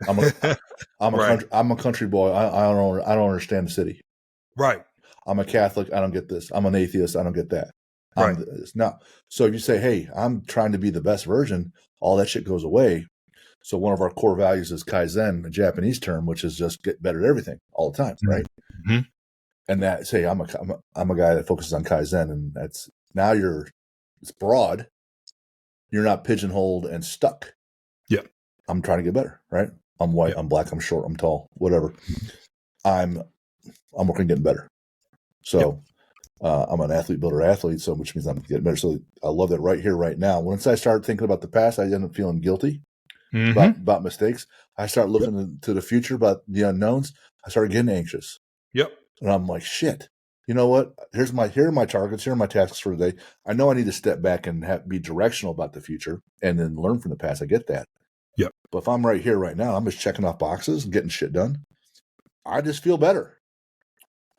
I'm a country boy. I don't understand the city. Right. I'm a Catholic. I don't get this. I'm an atheist. I don't get that. Right. Now, so if you say, hey, I'm trying to be the best version, all that shit goes away. So one of our core values is Kaizen, a Japanese term, which is just get better at everything all the time, right? Mm-hmm. And that say I'm a guy that focuses on Kaizen, and that's now it's broad. You're not pigeonholed and stuck. Yeah. I'm trying to get better, right? I'm white, I'm black, I'm short, I'm tall, whatever. I'm working on getting better. So I'm an athlete builder athlete, so which means I'm getting better. So I love that right here, right now. Once I start thinking about the past, I end up feeling guilty about mistakes. I start looking to the future about the unknowns. I started getting anxious. Yep. And I'm like, shit. You know what? Here are my targets. Here are my tasks for the day. I know I need to step back and be directional about the future and then learn from the past. I get that. Yep. But if I'm right here, right now, I'm just checking off boxes and getting shit done. I just feel better.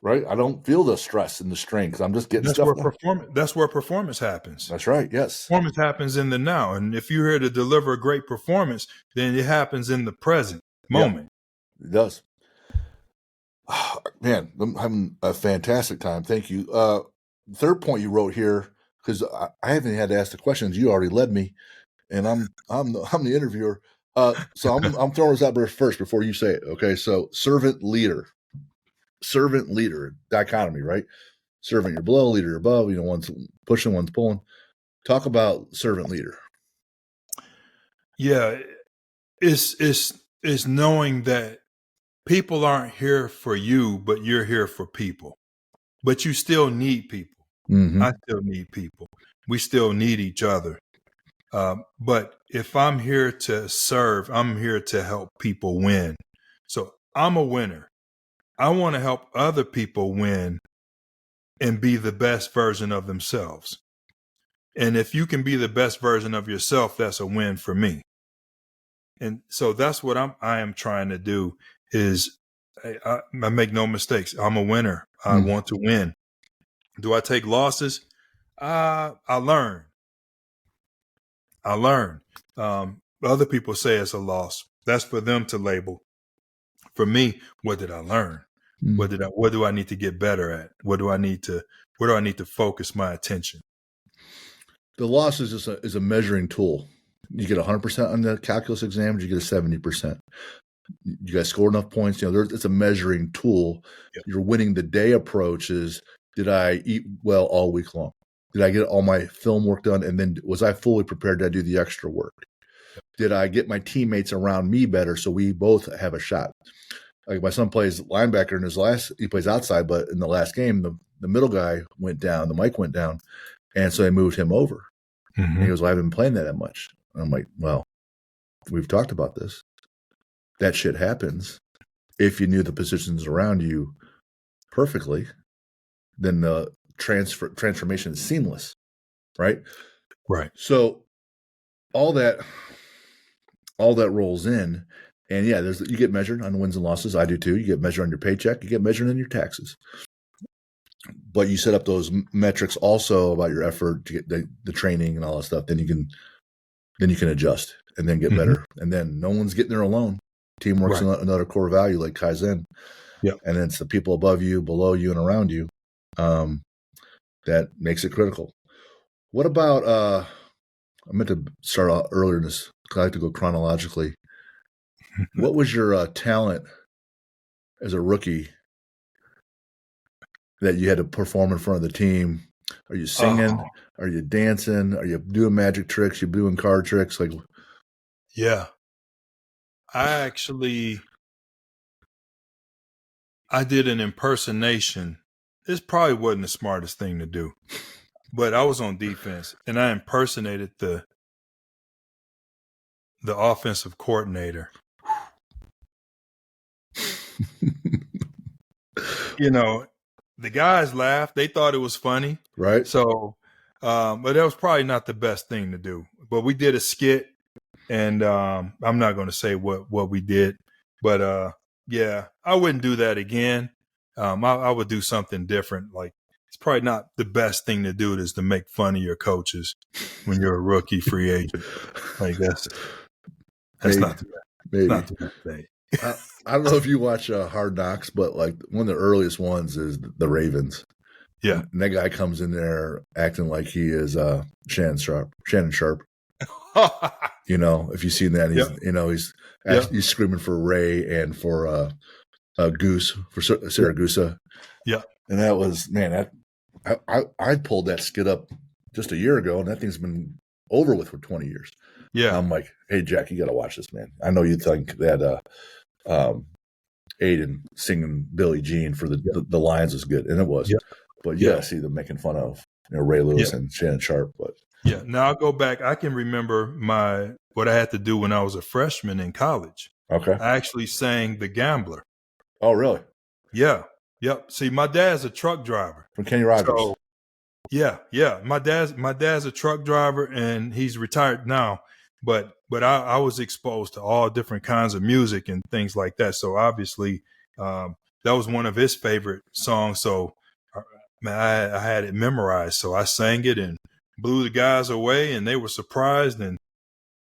Right? I don't feel the stress and the strain because I'm just getting stuff done. That's where performance happens. That's right. Yes. Performance happens in the now. And if you're here to deliver a great performance, then it happens in the present moment. Yeah, it does. Oh, man, I'm having a fantastic time. Thank you. Third point you wrote here, because I haven't had to ask the questions. You already led me, and I'm the interviewer. So I'm throwing this out there first before you say it. Okay. So servant leader dichotomy, right? Servant, you're below, leader, you're above. One's pushing, one's pulling. Talk about servant leader. Yeah, it's knowing that people aren't here for you, but you're here for people. But you still need people. Mm-hmm. I still need people. We still need each other. But if I'm here to serve, I'm here to help people win. So I'm a winner. I want to help other people win and be the best version of themselves. And if you can be the best version of yourself, that's a win for me. And so that's what I am trying to do is I make no mistakes. I'm a winner. I want to win. Do I take losses? I learn. Other people say it's a loss. That's for them to label. For me, what did I learn? What do I need to get better at? Where do I need to focus my attention? The loss is a measuring tool. You get 100% on the calculus exam, you get a 70%. You guys score enough points. It's a measuring tool. Yep. Your winning the day approach is, did I eat well all week long? Did I get all my film work done? And then was I fully prepared? Did I do the extra work? Yep. Did I get my teammates around me better so we both have a shot? like my son plays linebacker he plays outside, but in the last game, the middle guy went down, the mic went down, and so they moved him over. Mm-hmm. And he goes, well, I haven't been playing that much. And I'm like, well, we've talked about this. That shit happens. If you knew the positions around you perfectly, then the transformation is seamless, right? Right. So all that rolls in, and yeah, you get measured on wins and losses. I do too. You get measured on your paycheck. You get measured on your taxes. But you set up those metrics also about your effort to get the training and all that stuff. Then you can adjust and then get better. And then no one's getting there alone. Teamwork's another core value like Kaizen. Yeah. And it's the people above you, below you, and around you that makes it critical. What about I meant to start out earlier in this because I like to go chronologically. What was your talent as a rookie that you had to perform in front of the team? Are you singing? Are you dancing? Are you doing magic tricks? You doing card tricks? Like, yeah, I did an impersonation. This probably wasn't the smartest thing to do, but I was on defense and I impersonated the offensive coordinator. You know, the guys laughed. They thought it was funny. right. So, but that was probably not the best thing to do. But we did a skit, and I'm not going to say what we did, but yeah, I wouldn't do that again. I would do something different. Like, it's probably not the best thing to do is to make fun of your coaches when you're a rookie free agent. Like that's not the best thing. I don't know if you watch Hard Knocks, but like one of the earliest ones is the Ravens. Yeah. And that guy comes in there acting like he is Shannon Sharp. You know, if you've seen that, he's screaming for Ray and for Goose, for Saragusa. Yeah. And that was, man, I pulled that skit up just a year ago, and that thing's been over with for 20 years. Yeah. I'm like, hey, Jack, you got to watch this, man. I know you think that Aiden singing Billie Jean for the Lions was good, and it was. Yeah. But you got to see them making fun of Ray Lewis and Shannon Sharp. But yeah, now I'll go back. I can remember what I had to do when I was a freshman in college. Okay. I actually sang The Gambler. Oh, really? Yeah. Yep. See, my dad's a truck driver. From Kenny Rogers. So, yeah. My dad's a truck driver, and he's retired now. But I was exposed to all different kinds of music and things like that. So obviously, that was one of his favorite songs. So, man, I had it memorized. So I sang it and blew the guys away, and they were surprised. And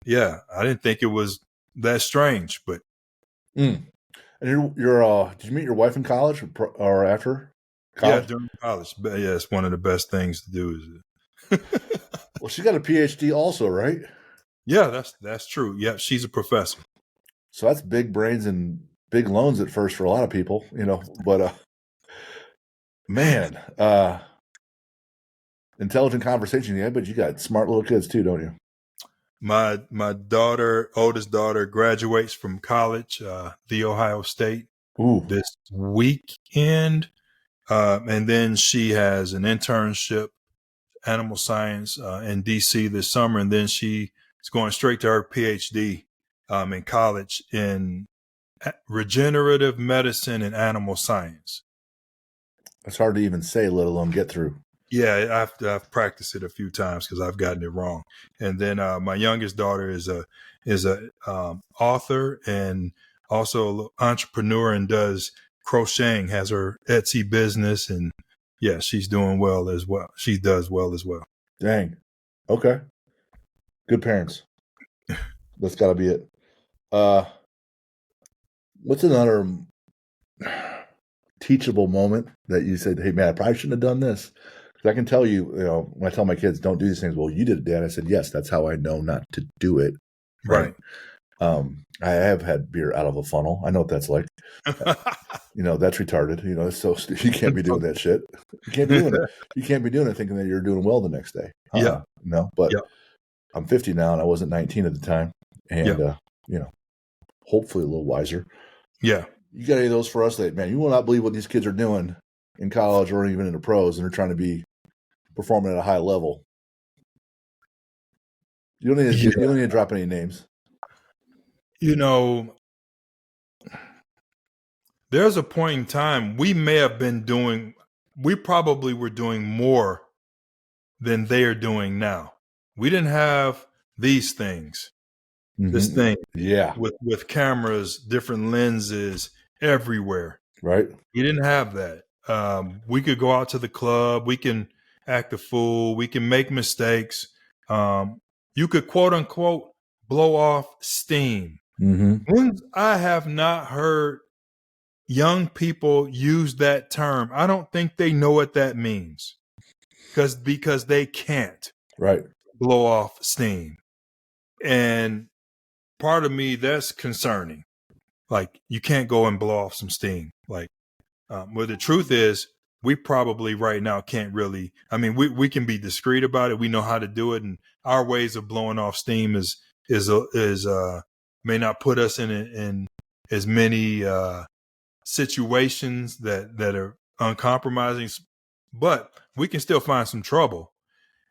yeah, I didn't think it was that strange, but. And you're did you meet your wife in college or after college? Yeah, during college. But yeah, it's one of the best things to do. Well, she got a PhD also, right? Yeah, that's true. Yeah, she's a professor. So that's big brains and big loans at first for a lot of people, you know. But man, intelligent conversation, yeah. But you got smart little kids too, don't you? My oldest daughter, graduates from college, The Ohio State, this weekend, and then she has an internship, animal science, in DC this summer, and then she is going straight to her PhD in college in regenerative medicine and animal science. It's hard to even say, let alone get through. Yeah, I've practiced it a few times because I've gotten it wrong. And then my youngest daughter is a author and also an entrepreneur and does crocheting, has her Etsy business, and yeah, she's doing well as well. She does well as well. Dang. Okay. Good parents. That's got to be it. What's another teachable moment that you said, hey, man, I probably shouldn't have done this? Because I can tell you, when I tell my kids, don't do these things. Well, you did it, Dad. I said, yes, that's how I know not to do it. Right. I have had beer out of a funnel. I know what that's like. That's retarded. So you can't be doing that shit. You can't be doing it. You can't be doing it thinking that you're doing well the next day. Yeah. But I'm 50 now, and I wasn't 19 at the time. And, hopefully a little wiser. Yeah. You got any of those for us? That man, you will not believe what these kids are doing in college or even in the pros, and they're trying to be performing at a high level. You don't need to, you don't need to drop any names. You know, there's a point in time we may have been doing, we probably were doing more than they are doing now. We didn't have these things, this thing Yeah. with cameras, different lenses everywhere. Right. We didn't have that. We could go out to the club. We can act a fool. We can make mistakes. You could quote unquote blow off steam. I have not heard young people use that term. I don't think they know what that means because they can't blow off steam. And part of me, that's concerning. Like, you can't go and blow off some steam. Like, well, the truth is, we probably right now can't really. I mean, we can be discreet about it. We know how to do it, and our ways of blowing off steam is may not put us in as many situations that are uncompromising, but we can still find some trouble.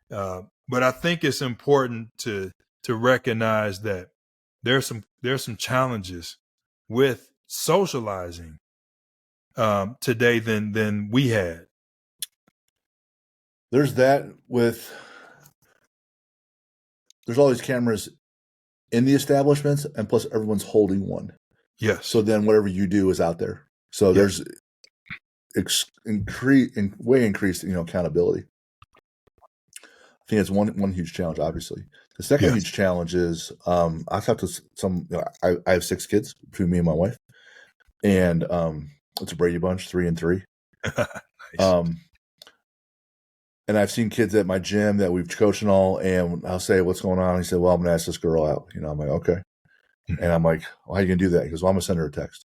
But I think it's important to recognize that there's some challenges with socializing today than we had. There's that with there's all these cameras in the establishments, and plus everyone's holding one. Yes. So then whatever you do is out there. So there's way increased accountability. I think it's one huge challenge. Obviously, the second huge challenge is I talked to some. I have 6 kids between me and my wife, and it's a Brady bunch, 3 and 3. Nice. And I've seen kids at my gym that we've coached and all, and I'll say, "What's going on?" He said, "Well, I'm going to ask this girl out." I'm like, "Okay," and I'm like, "Well, how are you going to do that?" He goes, "Well, I'm going to send her a text."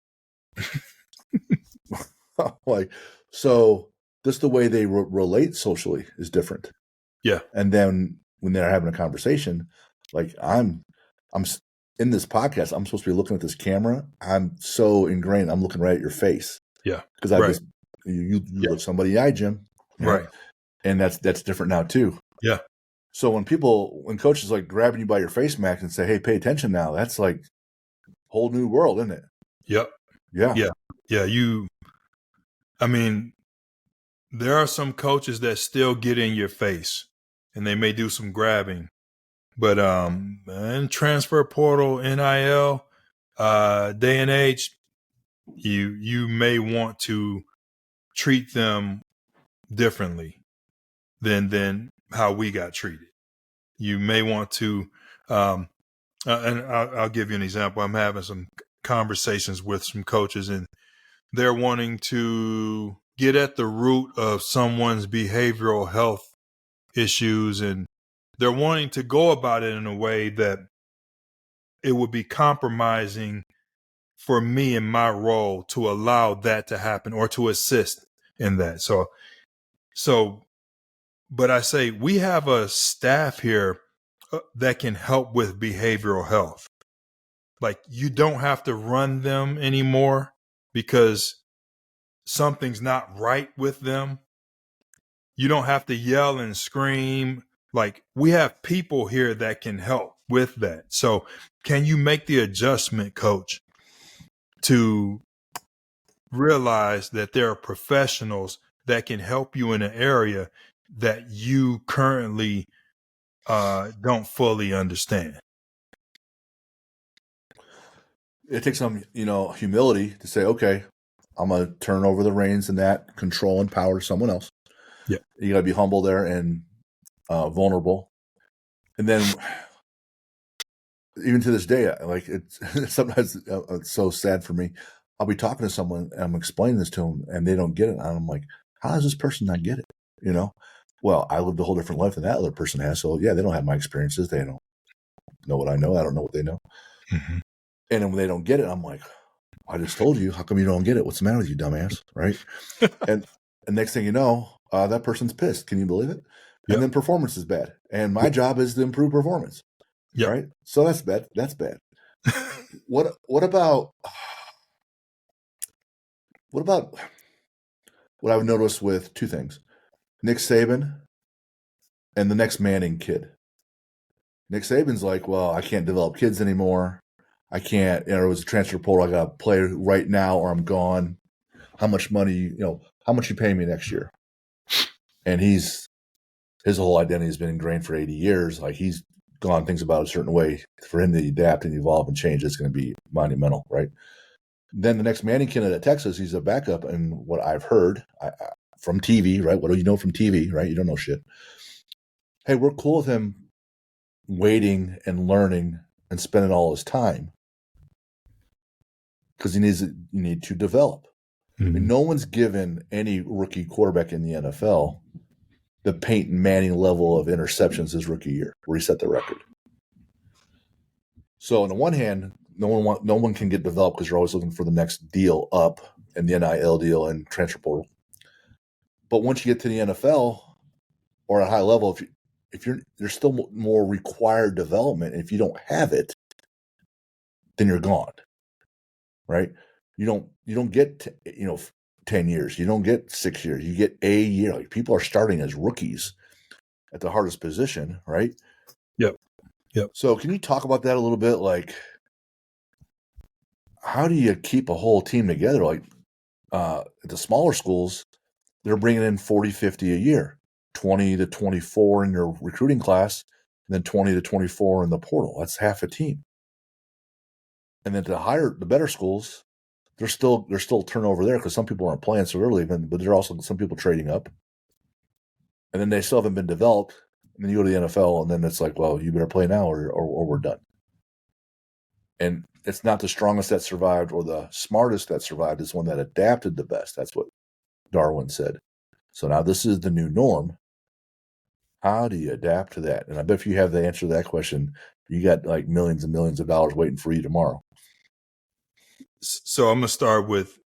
Like, so just the way they relate socially is different. Yeah. And then when they're having a conversation, like I'm in this podcast, I'm supposed to be looking at this camera. I'm so ingrained. I'm looking right at your face. Yeah. Because I just you look somebody in the eye, Jim. Right. And that's different now too. Yeah. So when coaches like grabbing you by your face, Max, and say, "Hey, pay attention now," that's like a whole new world, isn't it? Yep. Yeah. Yeah. Yeah. I mean, there are some coaches that still get in your face and they may do some grabbing, but in transfer portal, NIL, day and age, you may want to treat them differently than how we got treated. You may want to, and I'll give you an example. I'm having some conversations with some coaches, and they're wanting to get at the root of someone's behavioral health issues, and they're wanting to go about it in a way that it would be compromising for me in my role to allow that to happen or to assist in that. So, but I say we have a staff here that can help with behavioral health. Like, you don't have to run them anymore because something's not right with them. You don't have to yell and scream. Like, we have people here that can help with that. So can you make the adjustment, coach, to realize that there are professionals that can help you in an area that you currently don't fully understand? It takes some, humility to say, "Okay, I'm going to turn over the reins and that control and power to someone else." Yeah. You got to be humble there and vulnerable. And then even to this day, like it's sometimes it's so sad for me. I'll be talking to someone and I'm explaining this to them and they don't get it. And I'm like, how does this person not get it? Well, I lived a whole different life than that other person has. So yeah, they don't have my experiences. They don't know what I know. I don't know what they know. Mm-hmm. And then when they don't get it, I'm like, I just told you. How come you don't get it? What's the matter with you, dumbass? Right? and next thing you know, that person's pissed. Can you believe it? Yep. And then performance is bad. And my job is to improve performance. Yep. Right? So that's bad. That's bad. What about What about what I've noticed with two things? Nick Saban and the next Manning kid. Nick Saban's like, well, I can't develop kids anymore. I can't, it was a transfer portal. I got to play right now or I'm gone. How much money, how much you pay me next year? And his whole identity has been ingrained for 80 years. Like he's gone things about a certain way. For him to adapt and evolve and change, it's going to be monumental, right? Then the next Manning kid at Texas, he's a backup. And what I've heard from TV, right? What do you know from TV, right? You don't know shit. Hey, we're cool with him waiting and learning and spending all his time because you need to develop. Mm-hmm. I mean, no one's given any rookie quarterback in the NFL the Peyton Manning level of interceptions his rookie year, where he set the record. So on the one hand, no one can get developed because you're always looking for the next deal up and the NIL deal and transfer portal. But once you get to the NFL or at a high level, if you're there's still more required development. And if you don't have it, then you're gone. Right? You don't get 10 years. You don't get 6 years. You get a year. Like people are starting as rookies at the hardest position, right? Yep. So can you talk about that a little bit? Like, how do you keep a whole team together? Like at the smaller schools, they're bringing in 40, 50 a year, 20 to 24 in your recruiting class, and then 20 to 24 in the portal. That's half a team. And then the better schools, there's still turnover there because some people aren't playing so early, but there are also some people trading up. And then they still haven't been developed. And then you go to the NFL, and then it's like, well, you better play now or we're done. And it's not the strongest that survived or the smartest that survived. It's one that adapted the best. That's what Darwin said. So now this is the new norm. How do you adapt to that? And I bet if you have the answer to that question, you got like millions and millions of dollars waiting for you tomorrow. So I'm going to start with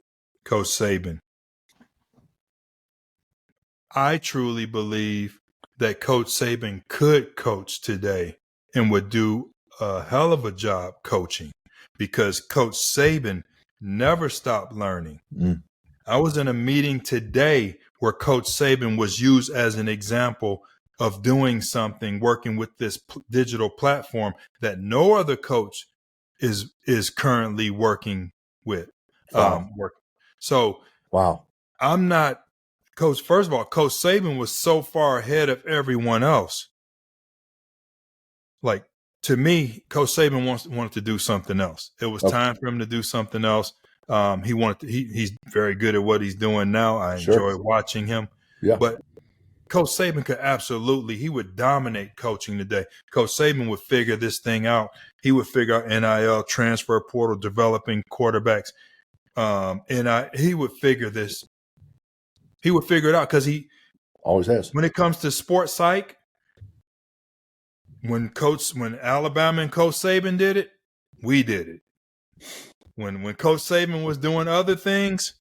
Coach Saban. I truly believe that Coach Saban could coach today and would do a hell of a job coaching because Coach Saban never stopped learning. Mm. I was in a meeting today where Coach Saban was used as an example of doing something, working with this digital platform that no other coach is currently working with. Wow. So wow. I'm not Coach. First of all, Coach Saban was so far ahead of everyone else. Like to me, Coach Saban wanted to do something else. It was time for him to do something else. He's very good at what he's doing now. I enjoy watching him. Yeah. But Coach Saban he would dominate coaching today. Coach Saban would figure this thing out. He would figure out NIL, transfer portal, developing quarterbacks. He would figure this. He would figure it out because he always has. When it comes to sports psych, when Alabama and Coach Saban did it, we did it. When Coach Saban was doing other things,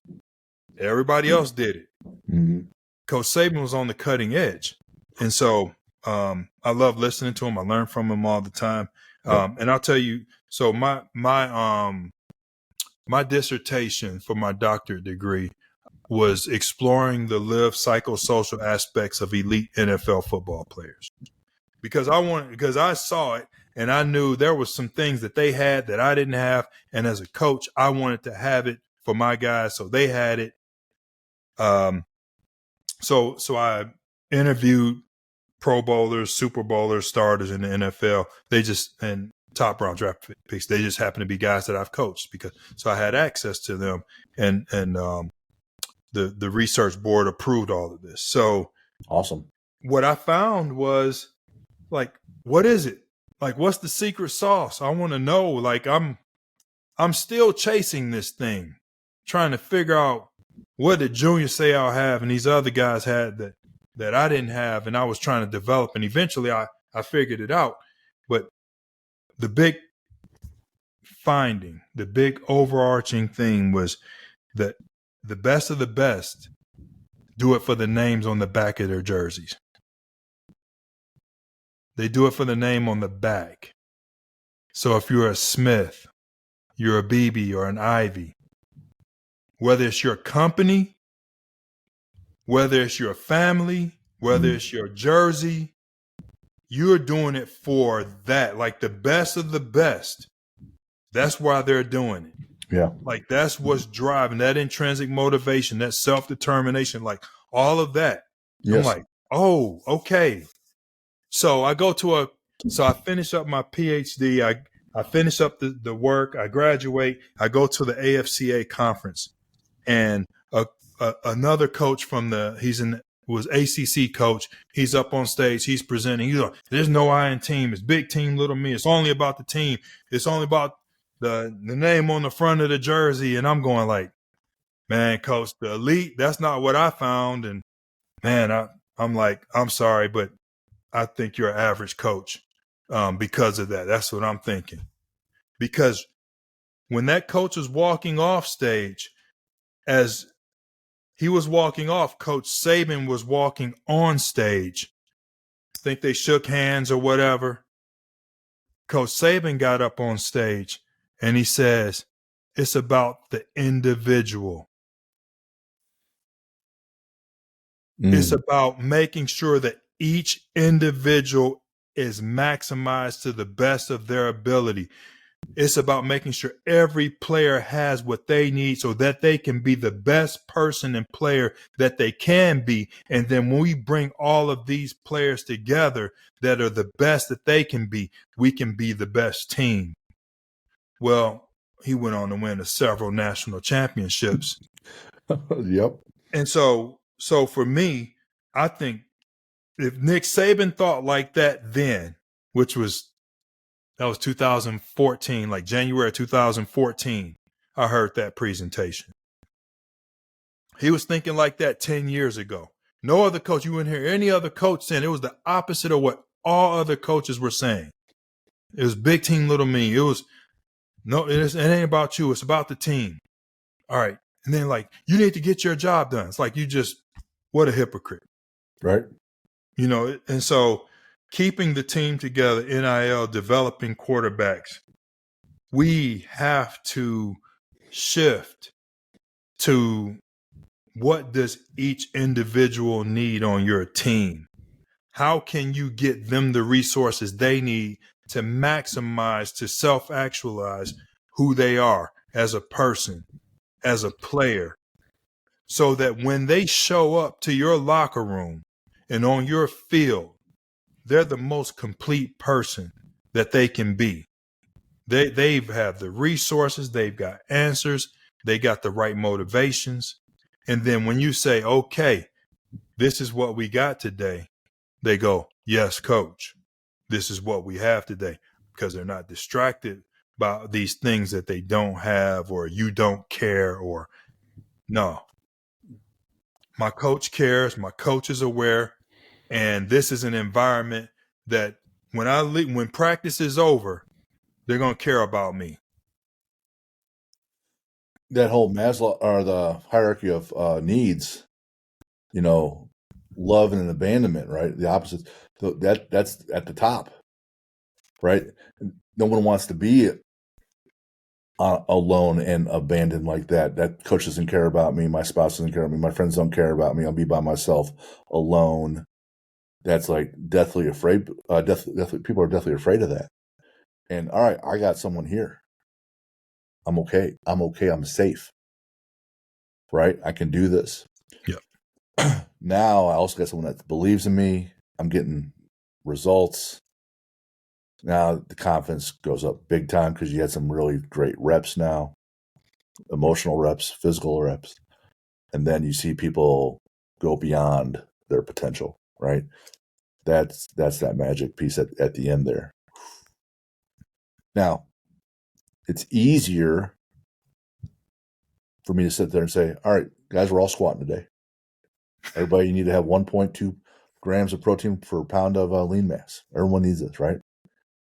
everybody else did it. Mm-hmm. Coach Saban was on the cutting edge. And so I love listening to him. I learn from him all the time. And I'll tell you, so my dissertation for my doctorate degree was exploring the live psychosocial aspects of elite NFL football players. Because I saw it and I knew there was some things that they had that I didn't have. And as a coach, I wanted to have it for my guys. So they had it. So I interviewed Pro Bowlers, Super Bowlers, starters in the NFL. And top round draft picks. They just happen to be guys that I've coached so I had access to them and the research board approved all of this. So awesome. What I found was like, what is it? Like, what's the secret sauce? I want to know. Like, I'm still chasing this thing, trying to figure out what did Junior Seau have and these other guys had that I didn't have, and I was trying to develop. And eventually, I figured it out. But the big finding, the big overarching thing was that the best of the best do it for the names on the back of their jerseys. They do it for the name on the back. So if you're a Smith, you're a BB or an Ivy, whether it's your company, whether it's your family, whether it's your jersey, you're doing it for that, like the best of the best. That's why they're doing it. Yeah. Like that's what's driving that intrinsic motivation, that self-determination, like all of that. Yes. I'm like, oh, okay. So I finish up my PhD. I finish up the work. I graduate. I go to the AFCA conference, and another coach from was ACC coach. He's up on stage. He's presenting. He's like, "There's no I in team. It's big team, little me. It's only about the team. It's only about the name on the front of the jersey." And I'm going like, "Man, coach, the elite. That's not what I found." And man, I'm like, "I'm sorry, but I think you're an average coach because of that." That's what I'm thinking. Because when that coach was walking off stage, as he was walking off, Coach Saban was walking on stage. I think they shook hands or whatever. Coach Saban got up on stage and he says, "It's about the individual. It's about making sure that each individual is maximized to the best of their ability. It's about making sure every player has what they need so that they can be the best person and player that they can be. And then when we bring all of these players together that are the best that they can be, we can be the best team." Well, he went on to win several national championships. Yep. And so for me, I think if Nick Saban thought like that then, that was 2014, like January 2014, I heard that presentation. He was thinking like that 10 years ago. No other coach, you wouldn't hear any other coach saying. It was the opposite of what all other coaches were saying. It was big team, little me. It was, no, it ain't about you. It's about the team. All right. And then like, you need to get your job done. It's like, what a hypocrite. Right. You know, and so keeping the team together, NIL, developing quarterbacks, we have to shift to what does each individual need on your team? How can you get them the resources they need to maximize, to self-actualize who they are as a person, as a player, so that when they show up to your locker room and on your field, they're the most complete person that they can be. They have the resources, they've got answers, they got the right motivations. And then when you say, "Okay, this is what we got today," they go, "Yes, coach, this is what we have today," because they're not distracted by these things that they don't have, or you don't care, or no. My coach cares, my coach is aware, and this is an environment that when practice is over, they're going to care about me. That whole Maslow or the hierarchy of needs, love and abandonment, right? The opposite. That's at the top, right? No one wants to be alone and abandoned like that. That coach doesn't care about me. My spouse doesn't care about me. My friends don't care about me. I'll be by myself, alone. That's like deathly afraid. People are deathly afraid of that. And all right, I got someone here. I'm okay. I'm safe. Right? I can do this. Yeah. Now I also got someone that believes in me. I'm getting results. Now the confidence goes up big time because you had some really great reps now, emotional reps, physical reps. And then you see people go beyond their potential, right? That's that magic piece at the end there. Now, it's easier for me to sit there and say, all right, guys, we're all squatting today. Everybody, you need to have 1.2 grams of protein per pound of lean mass. Everyone needs this, right?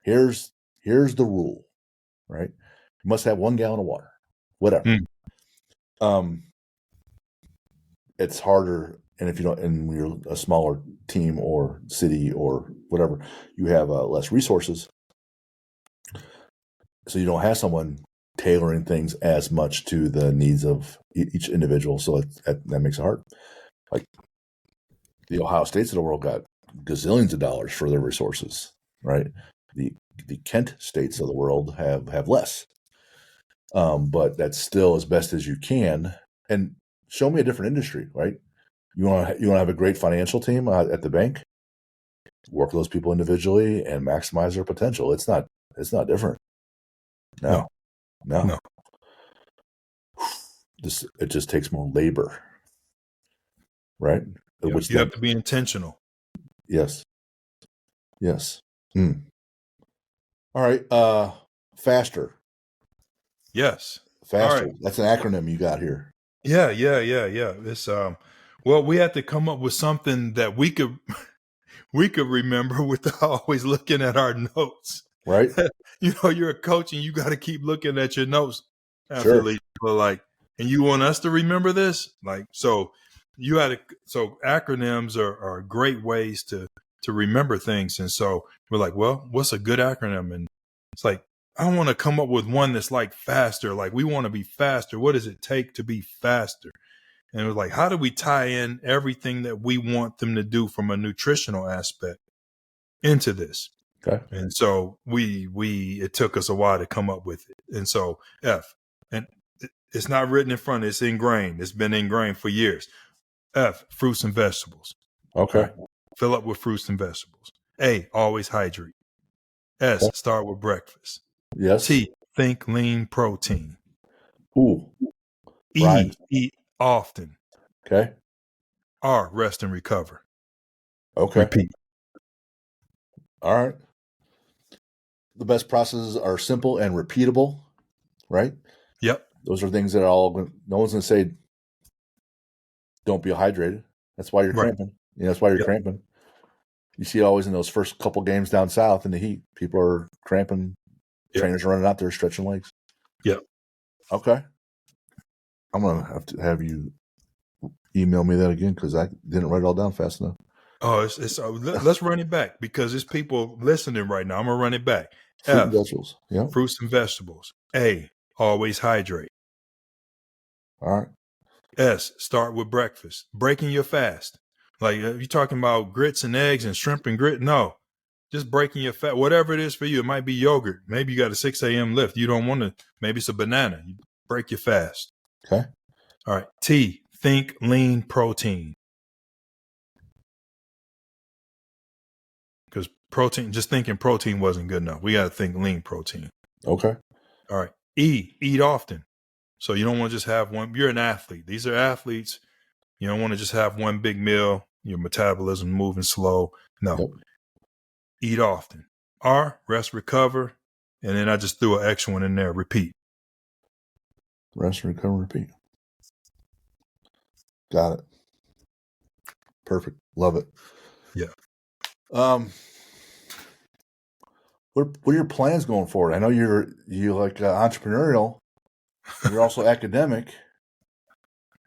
Here's the rule, right? You must have 1 gallon of water, whatever. It's harder, and if you don't, and when you're a smaller team or city or whatever, you have less resources, so you don't have someone tailoring things as much to the needs of each individual. So that makes it hard. Like the Ohio States of the world got gazillions of dollars for their resources, right? The Kent states of the world have less, but that's still as best as you can. And show me a different industry, right? You want to have a great financial team at the bank. Work with those people individually and maximize their potential. It's not different. No. It just takes more labor, right? Yep. You have to be intentional. Yes. All right. Faster. Yes. Faster. All right. That's an acronym you got here. Yeah. It's well, we had to come up with something that we could remember without always looking at our notes. Right. You're a coach and you got to keep looking at your notes. Sure. Like, and you want us to remember this? Like, so acronyms are great ways to remember things. And so we're like, well, what's a good acronym? And it's like, I want to come up with one that's like faster. Like, we want to be faster. What does it take to be faster? And it was like, how do we tie in everything that we want them to do from a nutritional aspect into this? Okay. And so it took us a while to come up with it. And so F, and it's not written in front, it's ingrained. It's been ingrained for years. F, fruits and vegetables. Okay. Right. Fill up with fruits and vegetables. A, always hydrate. S, Okay. start with breakfast. Yes. T, think lean protein. Ooh. E, Right. eat often. Okay. R, rest and recover. Okay. Repeat. All right. The best processes are simple and repeatable, right? Yep. Those are things that no one's going to say, don't be hydrated. That's why you're cramping. That's why you're cramping. You see it always in those first couple games down south in the heat. People are cramping. Yep. Trainers are running out there stretching legs. Yep. Okay. I'm going to have to have you email me that again because I didn't write it all down fast enough. Oh, let's run it back because there's people listening right now. I'm going to run it back. Fruit and vegetables. Yeah. Fruits and vegetables. A, always hydrate. All right. S, start with breakfast. Breaking your fast. Like, you're talking about grits and eggs and shrimp and grit. No, just breaking your fast. Whatever it is for you. It might be yogurt. Maybe you got a 6 a.m. lift. You don't want to. Maybe it's a banana. You break your fast. Okay. All right. T, think lean protein. Because just thinking protein wasn't good enough. We got to think lean protein. Okay. All right. E, eat often. So you don't want to just have one. You're an athlete. These are athletes. You don't want to just have one big meal. Your metabolism moving slow. No. Yep. Eat often. R, rest, recover. And then I just threw an extra one in there. Repeat. Rest, recover, repeat. Got it. Perfect. Love it. Yeah. What are your plans going forward? I know you're like entrepreneurial. You're also academic,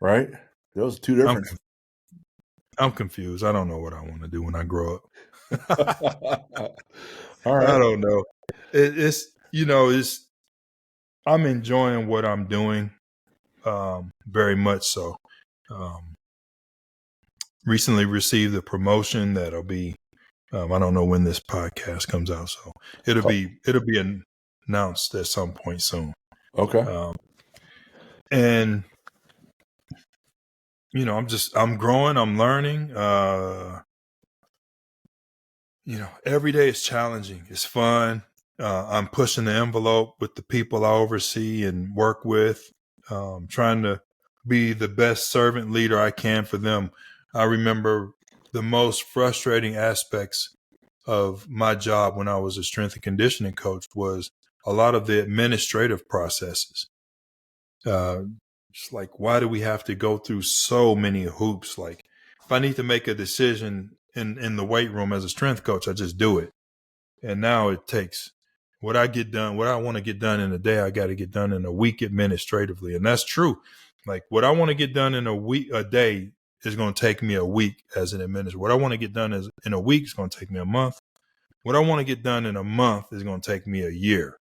right? Those are two different. I'm confused. I don't know what I want to do when I grow up. All right. I don't know. I'm enjoying what I'm doing, very much so. Recently received a promotion that'll be, I don't know when this podcast comes out, so it'll be announced at some point soon. Okay. And I'm growing, I'm learning. Every day is challenging. It's fun. I'm pushing the envelope with the people I oversee and work with, trying to be the best servant leader I can for them. I remember the most frustrating aspects of my job when I was a strength and conditioning coach was a lot of the administrative processes. Just like, why do we have to go through so many hoops? Like, if I need to make a decision in the weight room as a strength coach, I just do it. And now it takes what I want to get done in a day, I got to get done in a week administratively. And that's true. Like, what I want to get done in a day is going to take me a week as an administrator. What I want to get done in a week is going to take me a month. What I want to get done in a month is going to take me a year.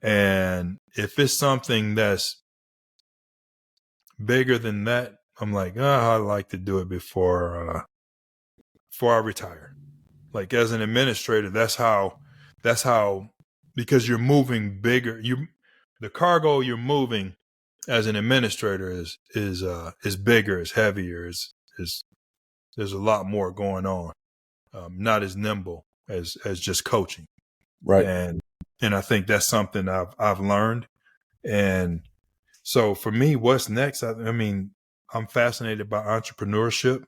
And if it's something that's bigger than that, I'm like, I'd like to do it before I retire. Like as an administrator, that's how, because you're moving bigger. The cargo you're moving as an administrator is bigger, is heavier, is there's a lot more going on. Not as nimble as just coaching. Right. And I think that's something I've learned. And so for me, what's next? I mean, I'm fascinated by entrepreneurship.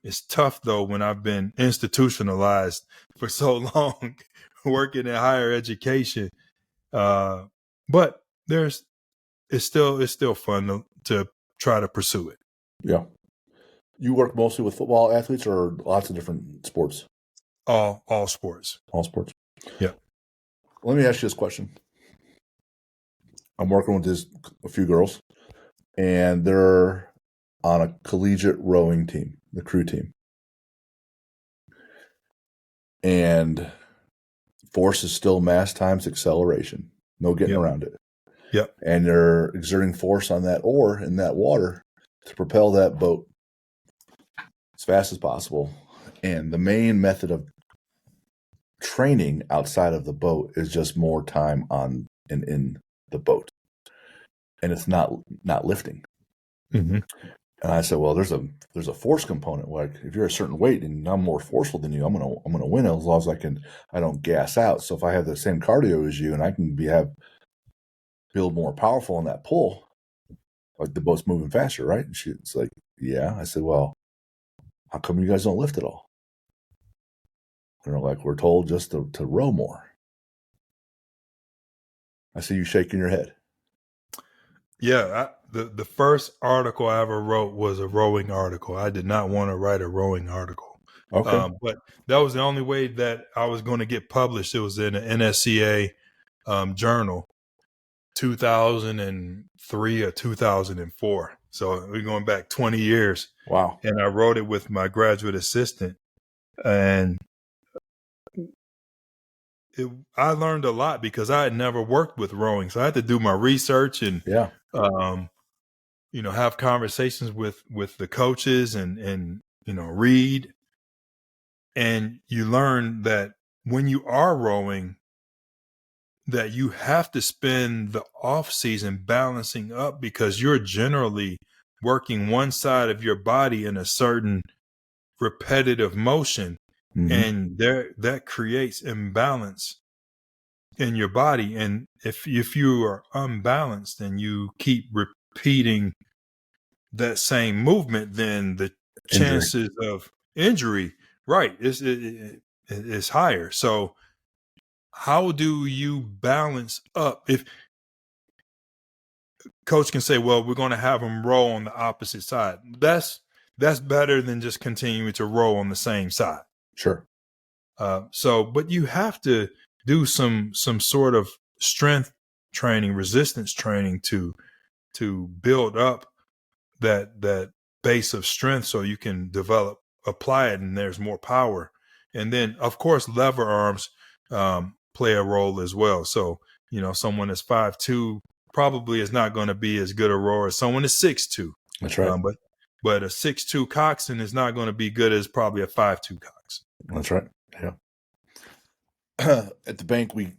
It's tough though when I've been institutionalized for so long, working in higher education. But it's still fun to try to pursue it. Yeah. You work mostly with football athletes or lots of different sports? All sports. All sports. Yeah. Let me ask you this question. I'm working with a few girls, and they're on a collegiate rowing team, the crew team. And force is still mass times acceleration. No getting around it. Yep. And they're exerting force on that oar in that water to propel that boat as fast as possible. And the main method of training outside of the boat is just more time on and in the boat. And it's not lifting. Mm-hmm. And I said, well, there's a force component. Like if you're a certain weight and I'm more forceful than you, I'm gonna win as long as I don't gas out. So if I have the same cardio as you and I can feel more powerful in that pull, like the boat's moving faster, right? And it's like, yeah. I said, well, how come you guys don't lift at all? And they're like, we're told just to row more. I see you shaking your head. Yeah, the first article I ever wrote was a rowing article. I did not want to write a rowing article. Okay. But that was the only way that I was going to get published. It was in an NSCA journal, 2003 or 2004. So we're going back 20 years. Wow. And I wrote it with my graduate assistant. And I learned a lot because I had never worked with rowing. So I had to do my research and Yeah. Have conversations with the coaches and read. And you learn that when you are rowing, that you have to spend the off season balancing up because you're generally working one side of your body in a certain repetitive motion. Mm-hmm. And that creates imbalance in your body. And if you are unbalanced and you keep repeating that same movement, then the chances of injury, right, is higher. So how do you balance up? If coach can say, well, we're going to have them row on the opposite side, that's better than just continuing to row on the same side. Sure. But you have to do some sort of strength training, resistance training to build up that base of strength so you can apply it, and there's more power. And then, of course, lever arms play a role as well. So, someone that's 5'2" probably is not going to be as good a rower as someone that's 6'2". That's right. But a 6'2" coxswain is not going to be good as probably a 5'2" coxswain. That's right. Yeah. At the bank, we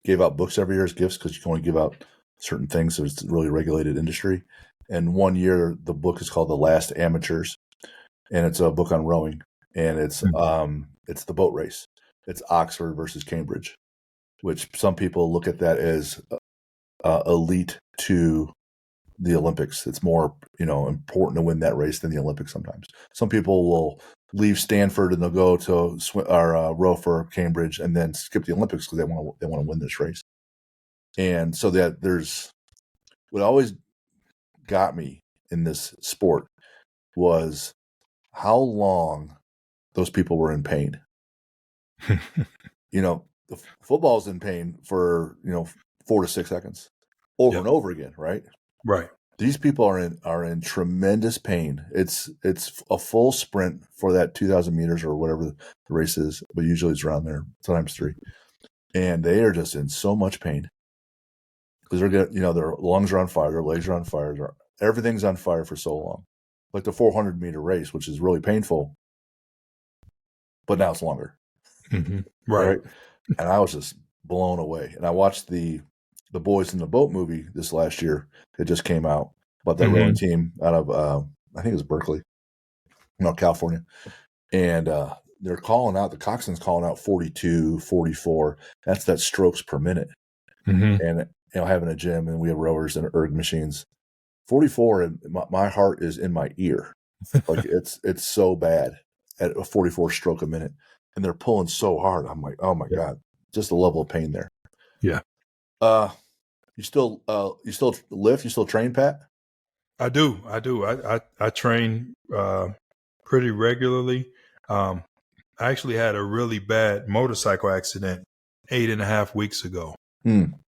gave out books every year as gifts because you can only give out certain things. So it's a really regulated industry. And one year, the book is called The Last Amateurs, and it's a book on rowing. And it's the boat race. It's Oxford versus Cambridge, which some people look at that as elite to the Olympics. It's more, important to win that race than the Olympics sometimes. Some people will leave Stanford and they'll go to row for Cambridge and then skip the Olympics because they want to win this race. And so that there's what always got me in this sport was how long those people were in pain. The football's in pain for 4 to 6 seconds over and over again, right? Right. These people are in tremendous pain. It's a full sprint for that 2,000 meters or whatever the race is, but usually it's around there, sometimes 3. and they are just in so much pain because they're getting, their lungs are on fire, their legs are on fire, everything's on fire for so long. Like the 400-meter race, which is really painful, but now it's longer, Mm-hmm. Right. right? And I was just blown away. And I watched the Boys in the Boat movie this last year. It just came out about that rowing team out of I think it was Berkeley, California, and they're calling out, the coxswain's calling out 42, 44. That's that strokes per minute. Mm-hmm. And having a gym, and we have rowers and erg machines. 44, and my heart is in my ear. Like it's so bad at a 44 stroke a minute, and they're pulling so hard. I'm like, oh my God, just the level of pain there. Yeah. You still lift? You still train, Pat? I do. I train pretty regularly. I actually had a really bad motorcycle accident 8.5 weeks ago.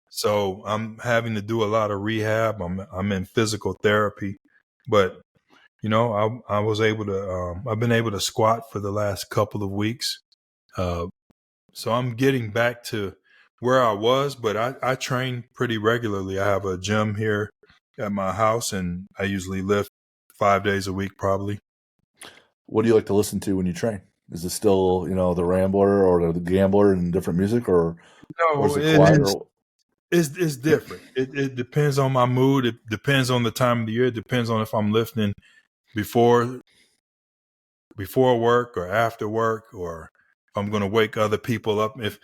So I'm having to do a lot of rehab. I'm in physical therapy, but I was able to. I've been able to squat for the last couple of weeks, so I'm getting back to where I was. But I train pretty regularly. I have a gym here at my house, and I usually lift 5 days a week, probably. What do you like to listen to when you train? Is it still, the Rambler or the Gambler and different music, or is it quiet? It's different. It depends on my mood. It depends on the time of the year. It depends on if I'm lifting before work or after work, or if I'm going to wake other people up. If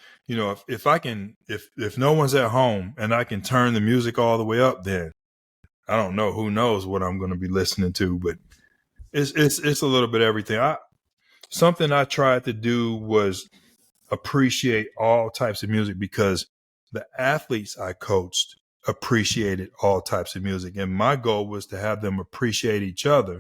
I can, if no one's at home and I can turn the music all the way up, then I don't know. Who knows what I'm going to be listening to? But it's a little bit of everything. Something I tried to do was appreciate all types of music, because the athletes I coached appreciated all types of music. And my goal was to have them appreciate each other.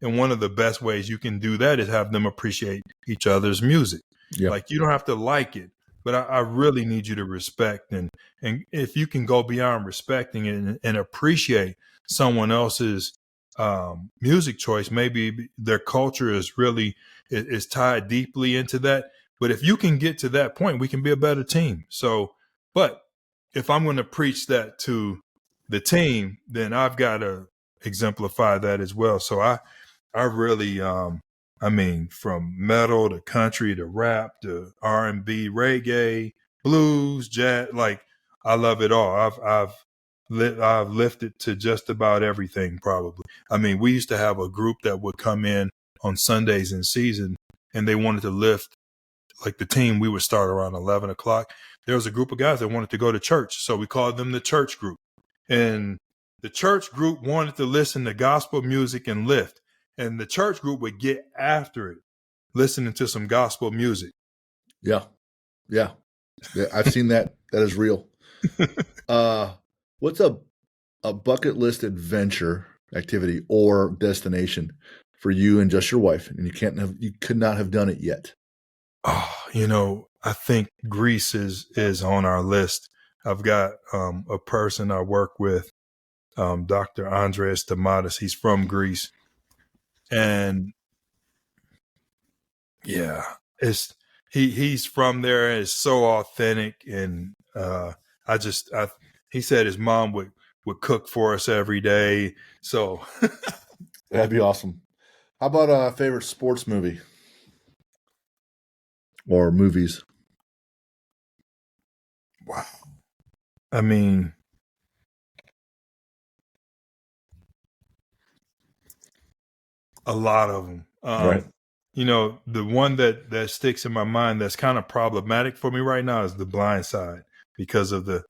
And one of the best ways you can do that is have them appreciate each other's music. Yeah. Like, you don't have to like it, but I really need you to respect. And if you can go beyond respecting it and appreciate someone else's music choice, maybe their culture is tied deeply into that. But if you can get to that point, we can be a better team. So, but if I'm going to preach that to the team, then I've got to exemplify that as well. So I really, from metal to country to rap to R&B, reggae, blues, jazz, like I love it all. I've lifted to just about everything, probably. We used to have a group that would come in on Sundays in season, and they wanted to lift. Like, the team, we would start around 11 o'clock. There was a group of guys that wanted to go to church, so we called them the church group. And the church group wanted to listen to gospel music and lift. And the church group would get after it, listening to some gospel music. Yeah. I've seen that. That is real. What's a bucket list adventure activity or destination for you and just your wife, and you could not have done it yet? I think Greece is on our list. I've got a person I work with, Dr. Andreas Tomatis. He's from Greece. And yeah, he's from there. It's so authentic. And he said his mom would cook for us every day. So that'd be awesome. How about a favorite sports movie or movies? Wow. A lot of them. Right. The one that sticks in my mind that's kind of problematic for me right now is The Blind Side, because of the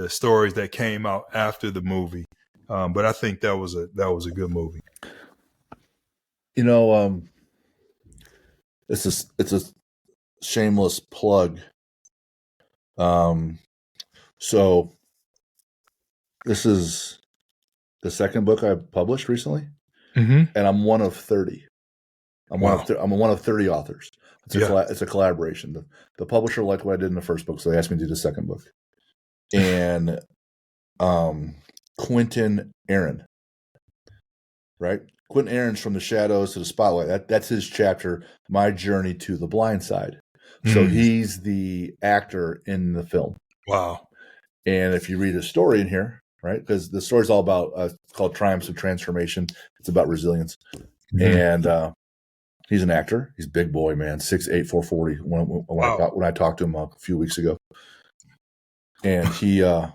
stories that came out after the movie. But I think that was a good movie. It's a shameless plug. So this is the second book I published recently, and I'm one of 30. I'm one of 30 authors. It's a collaboration. The publisher liked what I did in the first book, so they asked me to do the second book. And Quentin Aaron, right? Quentin Aaron's From the Shadows to the Spotlight. That's his chapter, My Journey to the Blind Side. So he's the actor in the film. Wow. And if you read his story in here, right, because the story's all about it's called Triumphs of Transformation. It's about resilience. And he's an actor. He's a big boy, man, 6'8", 440. When I talked to him a few weeks ago, and he and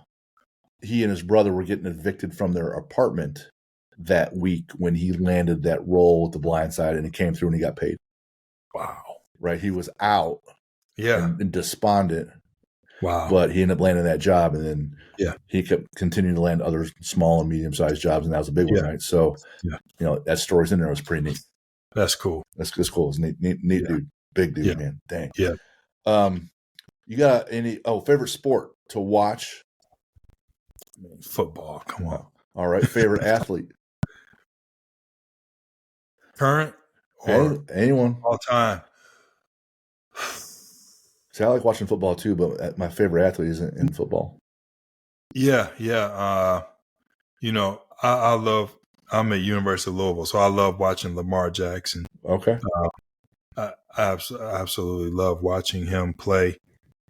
his brother were getting evicted from their apartment that week when he landed that role with The Blind Side, and he came through and he got paid. Wow. Right, he was out, and despondent. Wow. But he ended up landing that job, and then he kept continuing to land other small and medium-sized jobs, and that was a big one, right? So, that story's in there. It was pretty neat. That's cool. That's cool. It's neat dude. Big dude, man. Dang. Yeah. You got any favorite sport to watch? Football. Come on. All right. Favorite athlete? Current or anyone? All time. See, I like watching football too, but my favorite athlete isn't in football. Yeah. I'm at University of Louisville, so I love watching Lamar Jackson. Okay. I absolutely love watching him play.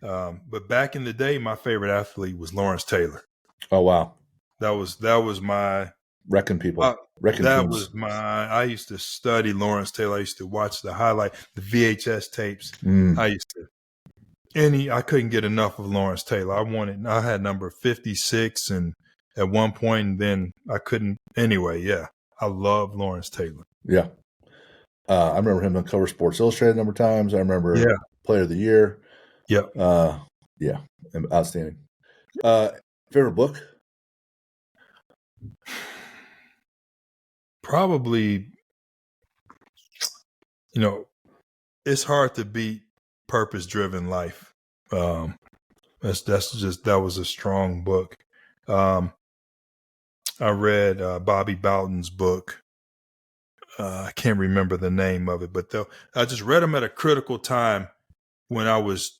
But back in the day, my favorite athlete was Lawrence Taylor. Oh wow. That was my wrecking people. I used to study Lawrence Taylor. I used to watch the VHS tapes. I couldn't get enough of Lawrence Taylor. I had number 56 and at one point, and then I couldn't. Anyway, I love Lawrence Taylor. Yeah. I remember him on Cover Sports Illustrated a number of times. I remember Player of the Year. Yep. Outstanding. Favorite book? Probably, it's hard to beat Purpose-Driven Life. That was a strong book. I read Bobby Bowden's book. I can't remember the name of it, but I just read them at a critical time when I was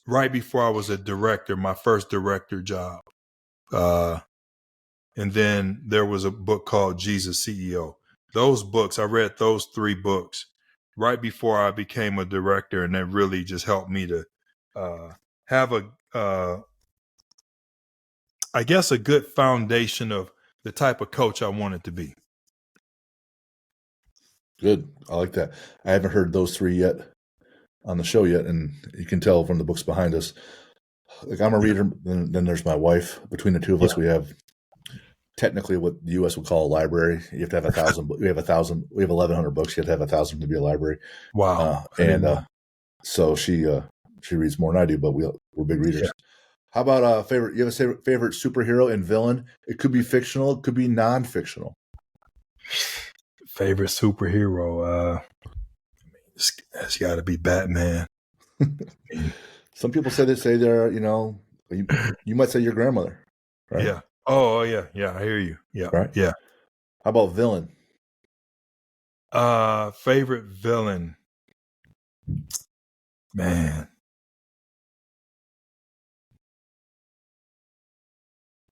right before I was a director, my first director job. And then there was a book called Jesus CEO. Those books, I read those 3 books right before I became a director, and that really just helped me to have a good foundation of the type of coach I wanted to be. Good. I like that. I haven't heard those 3 yet on the show yet, and you can tell from the books behind us. Like, I'm a reader, then there's my wife. Between the two of us, we have technically what the U.S. would call a library. You have to have 1,000. We have 1,000. We have 1,100 books. You have to have 1,000 to be a library. Wow. So she reads more than I do, but we're big readers. Yeah. How about favorite? You have a favorite superhero and villain? It could be fictional. It could be non-fictional. Favorite superhero? It's got to be Batman. Some people say they're you might say your grandmother, right? Yeah. Oh yeah. I hear you. Yeah. Right. Yeah. How about villain? Favorite villain? Man.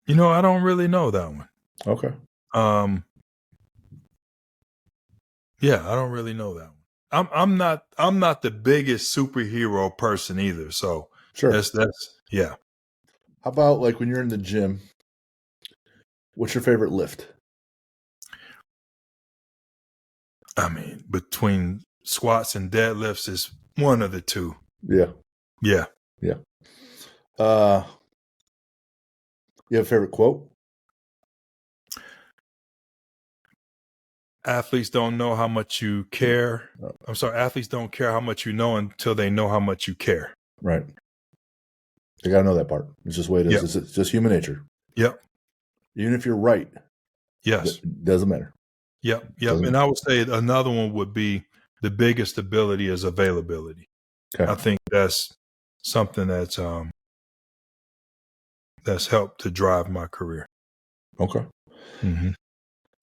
I don't really know that one. Okay. Yeah, I don't really know that one. I'm not the biggest superhero person either. So sure. That's yeah. How about like when you're in the gym? What's your favorite lift? I mean, between squats and deadlifts is one of the two. Yeah. Yeah. Yeah. You have a favorite quote? Athletes don't know how much you care. I'm sorry, athletes don't care how much you know until they know how much you care. Right. You got to know that part. It's just the way it is. It's just human nature. Yep. Even if you're right. Yes. It doesn't matter. Yep. And I would say another one would be the biggest ability is availability. Okay. I think that's something that's helped to drive my career. Okay. Mm-hmm.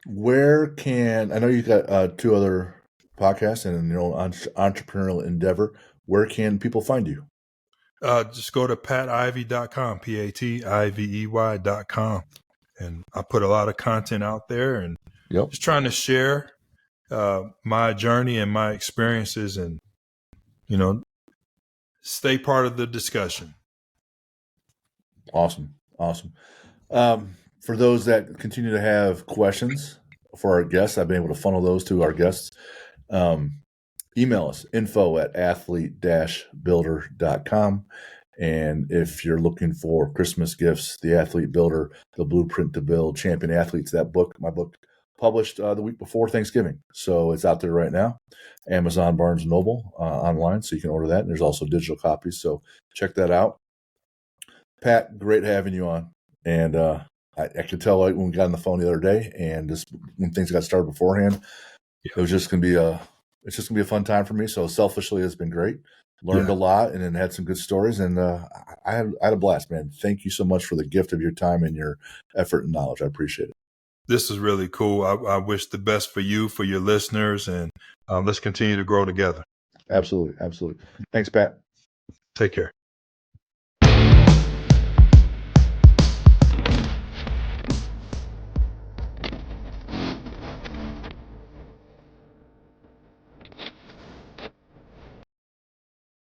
Where I know you got 2 other podcasts and your own entrepreneurial endeavor. Where can people find you? Just go to pativey.com, pativey.com. And I put a lot of content out there and just trying to share my journey and my experiences and, stay part of the discussion. Awesome. For those that continue to have questions for our guests, I've been able to funnel those to our guests. Email us info@athlete-builder.com. And if you're looking for Christmas gifts, the Athlete Builder, the Blueprint to Build Champion Athletes, that book, my book, published the week before Thanksgiving. So it's out there right now. Amazon, Barnes & Noble, online, so you can order that. And there's also digital copies, so check that out. Pat, great having you on. And I could tell when we got on the phone the other day and just when things got started beforehand, it was just going to be a fun time for me. So selfishly, it's been great. Learned a lot and then had some good stories. And I had a blast, man. Thank you so much for the gift of your time and your effort and knowledge. I appreciate it. This is really cool. I wish the best for you, for your listeners, and let's continue to grow together. Absolutely. Thanks, Pat. Take care.